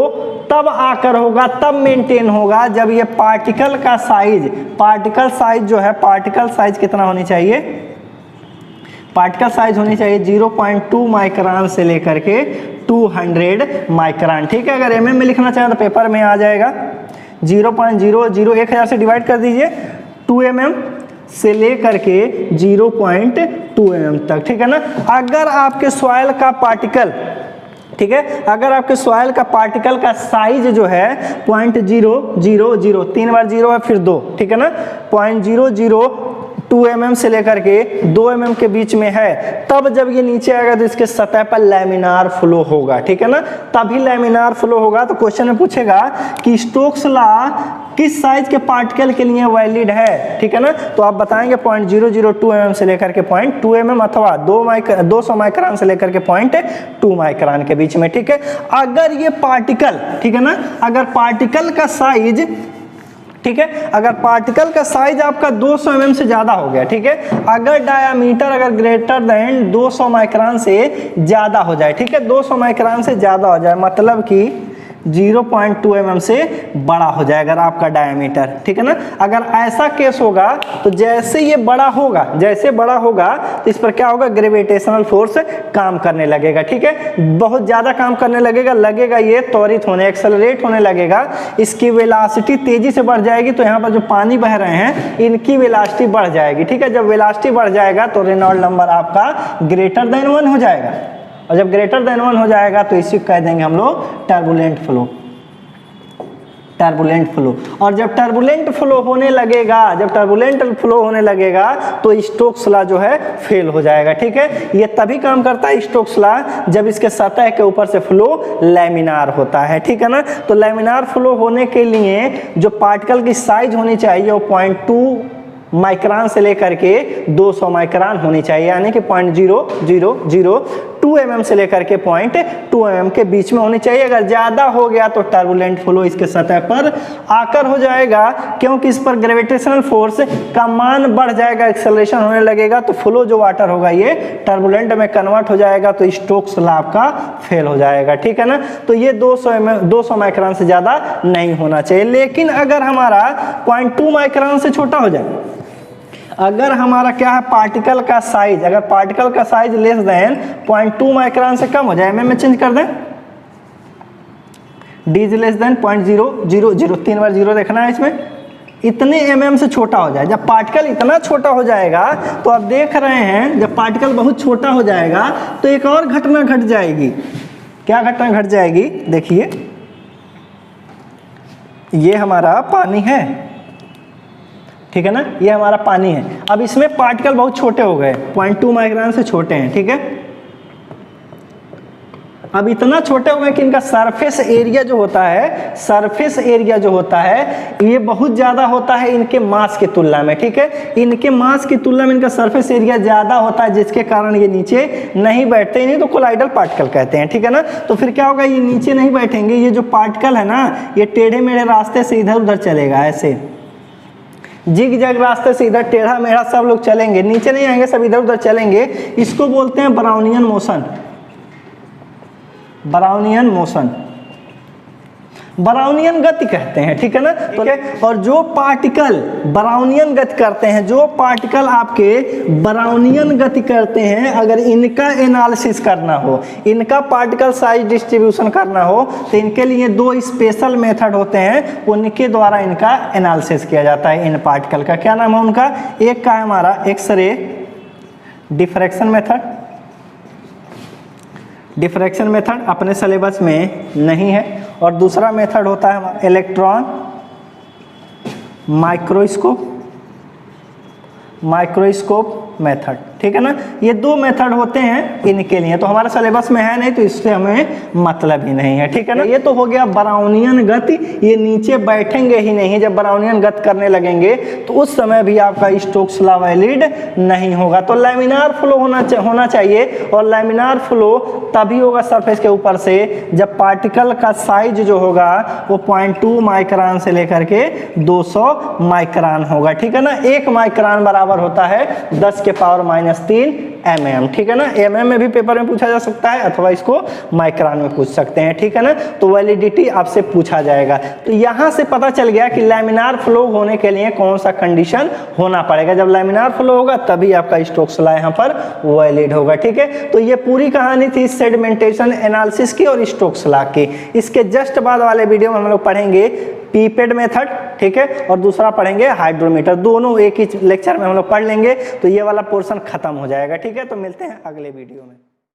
तब आकर होगा, तब मेंटेन होगा जब ये पार्टिकल का साइज, पार्टिकल साइज जो है, पार्टिकल साइज कितना होनी चाहिए, पार्टिकल साइज होनी चाहिए 0.2 माइक्रोन से लेकर के 200 माइक्रोन। ठीक है, अगर mm में लिखना चाहें तो पेपर में आ जाएगा 0.00 1000 से डिवाइड कर दीजिए, 2 mm से लेकर के 0.2 mm तक। ठीक है ना, अगर आपके सॉइल का पार्टिकल, ठीक है, अगर आपके सॉइल का पार्टिकल का साइज जो है 0.000, 3 बार 0 है फिर 2, ठीक है ना, 0.002 mm से लेकर के 2 mm के बीच में है, तब जब ये नीचे आएगा तो इसके सतह पर लैमिनार फ्लो होगा। ठीक है ना, तभी लैमिनार फ्लो होगा। तो क्वेश्चन में पूछेगा कि स्टोक्स लॉ किस साइज के पार्टिकल के लिए वैलिड है। ठीक है ना, तो आप बताएंगे 0.002 mm से लेकर के 0.2 mm अथवा 200 माइक्रोन से लेकर के 0.2 माइक्रोन के बीच में। ठीक है, अगर ये पार्टिकल, ठीक है ना, अगर पार्टिकल का साइज, ठीक है, अगर पार्टिकल का साइज आपका 200 mm से ज्यादा हो गया, ठीक है, अगर डायामीटर अगर ग्रेटर देन 200 माइक्रोन से ज्यादा हो जाए, ठीक है, 200 माइक्रोन से ज्यादा हो जाए, मतलब कि 0.2 mm से बड़ा हो जाए अगर आपका डायमीटर। ठीक है ना, अगर ऐसा केस होगा तो जैसे ये बड़ा होगा, जैसे बड़ा होगा तो इस पर क्या होगा, ग्रेविटेशनल फोर्स काम करने लगेगा। ठीक है, बहुत ज़्यादा काम करने लगेगा, ये त्वरित होने, एक्सेलरेट होने लगेगा, इसकी वेलोसिटी तेजी से बढ़ जाएगी। तो यहाँ पर जो पानी बह रहे हैं इनकी वेलोसिटी बढ़ जाएगी। ठीक है, जब वेलोसिटी बढ़ जाएगा तो रेनॉल्ड नंबर आपका ग्रेटर देन 1 हो जाएगा, और जब ग्रेटर देन 1 हो जाएगा तो इसी को कह देंगे हम लोग टर्बुलेंट फ्लो, टर्बुलेंट फ्लो। और जब टर्बुलेंट फ्लो होने लगेगा, जब टर्बुलेंट फ्लो होने लगेगा तो स्टोक्स लॉ जो है फेल हो जाएगा। ठीक है, ये तभी काम करता है स्टोक्स लॉ जब इसके सतह के ऊपर से फ्लो लैमिनार होता है। ठीक है ना, तो लैमिनार फ्लो होने के लिए जो पार्टिकल की साइज होनी चाहिए वो 0.2 माइक्रोन से लेकर के 200 माइक्रोन होनी चाहिए, यानी कि 0.0002 0.2 mm से लेकर के 0.2 mm के बीच में होनी चाहिए। अगर ज़्यादा हो गया तो टर्बुलेंट फ्लो इसके सतह पर आकर हो जाएगा, क्योंकि इस पर ग्रेविटेशनल फोर्स का मान बढ़ जाएगा, एक्सेलरेशन होने लगेगा, तो फ्लो जो वाटर होगा ये टर्बुलेंट में कन्वर्ट हो जाएगा, तो स्टोक्स लॉ का फेल हो जाएगा। ठीक है ना, तो ये 200 माइक्रोन से ज़्यादा नहीं होना चाहिए। लेकिन अगर हमारा 0.2 माइक्रोन से छोटा हो जाए, अगर हमारा क्या है पार्टिकल का साइज, अगर पार्टिकल का साइज लेस देन 0.2 माइक्रोन से कम हो जाए, में चेंज कर दें, d इज लेस देन 0.000, 3 बार 0 देखना है इसमें, इतने mm से छोटा हो जाए। जब पार्टिकल इतना छोटा हो जाएगा तो आप देख रहे हैं जब पार्टिकल बहुत छोटा हो जाएगा तो एक और घटना घट जाएगी। क्या घटना घट जाएगी, देखिए ये हमारा पानी है, ठीक है ना, ये हमारा पानी है। अब इसमें पार्टिकल बहुत छोटे हो गए, 0.2 माइक्रोन से छोटे हैं, ठीक है। अब इतना छोटे हो गए कि इनका सरफेस एरिया जो होता है, सरफेस एरिया जो होता है ये बहुत ज़्यादा होता है इनके मास की तुलना में, ठीक है। इनके मास की तुलना में इनका सरफेस एरिया ज़्यादा होता है, जिसके कारण ये नीचे नहीं बैठते, इन्हीं तो कोलाइडल पार्टिकल कहते हैं, ठीक है ना। तो फिर क्या होगा, ये नीचे नहीं बैठेंगे, ये जो पार्टिकल है ना ये टेढ़े मेढ़े रास्ते से इधर उधर चलेगा, ऐसे जिग जैग रास्ते से इधर टेढ़ा मेढ़ा सब लोग चलेंगे, नीचे नहीं आएंगे, सब इधर उधर चलेंगे। इसको बोलते हैं Brownian motion, Brownian motion, Brownian गति कहते हैं, ठीक है ना। ठीक है, और जो पार्टिकल ब्राउनियन गति करते हैं, जो पार्टिकल आपके ब्राउनियन गति करते हैं, अगर इनका एनालिसिस करना हो, इनका पार्टिकल साइज डिस्ट्रीब्यूशन करना हो, तो इनके लिए 2 स्पेशल मेथड होते हैं, उनके द्वारा इनका एनालिसिस किया जाता है। इन पार्टिकल का क्या नाम है उनका, एक का है हमारा X ray diffraction method, diffraction method अपने सिलेबस में नहीं है, और दूसरा मेथड होता है हमारा इलेक्ट्रॉन माइक्रोस्कोप मेथड, ठीक है ना। ये 2 मेथड होते हैं इनके लिए, तो हमारे सिलेबस में है नहीं, तो इससे हमें मतलब ही नहीं है, ठीक है ना। ये तो हो गया ब्राउनियन गति, ये नीचे बैठेंगे ही नहीं, जब ब्राउनियन गति करने लगेंगे तो उस समय भी आपका स्टोक्स लॉ वैलिड नहीं होगा। तो लैमिनार फ्लो होना चाहिए, और लैमिनार फ्लो तभी होगा सरफेस के ऊपर से जब पार्टिकल का साइज जो होगा वो 0.2 माइक्रोन से लेकर के 200 माइक्रोन होगा, ठीक है ना। 1 माइक्रोन बराबर होता है 10⁻³ mm, ठीक है ना। mm में भी पेपर में पूछा जा सकता है, अथवा इसको माइक्रोन में पूछ सकते हैं, ठीक है ना। तो वैलिडिटी आपसे पूछा जाएगा। तो यहां से पता चल गया कि लैमिनार फ्लो होने के लिए कौन सा कंडीशन होना पड़ेगा। जब लैमिनार फ्लो होगा तभी आपका स्टोक्स लॉ यहाँ पर वैलिड होगा, ठीक है। तो ये पूरी कहानी थी सेडिमेंटेशन एनालिसिस की और स्टोक्स लॉ की। इसके जस्ट बाद वाले वीडियो में हम लोग पढ़ेंगे पीपेट मेथड, ठीक है, और दूसरा पढ़ेंगे हाइड्रोमीटर। दोनों एक ही लेक्चर में हम लोग पढ़ लेंगे, तो ये वाला पोर्शन खत्म हो जाएगा, ठीक है। तो मिलते हैं अगले वीडियो में।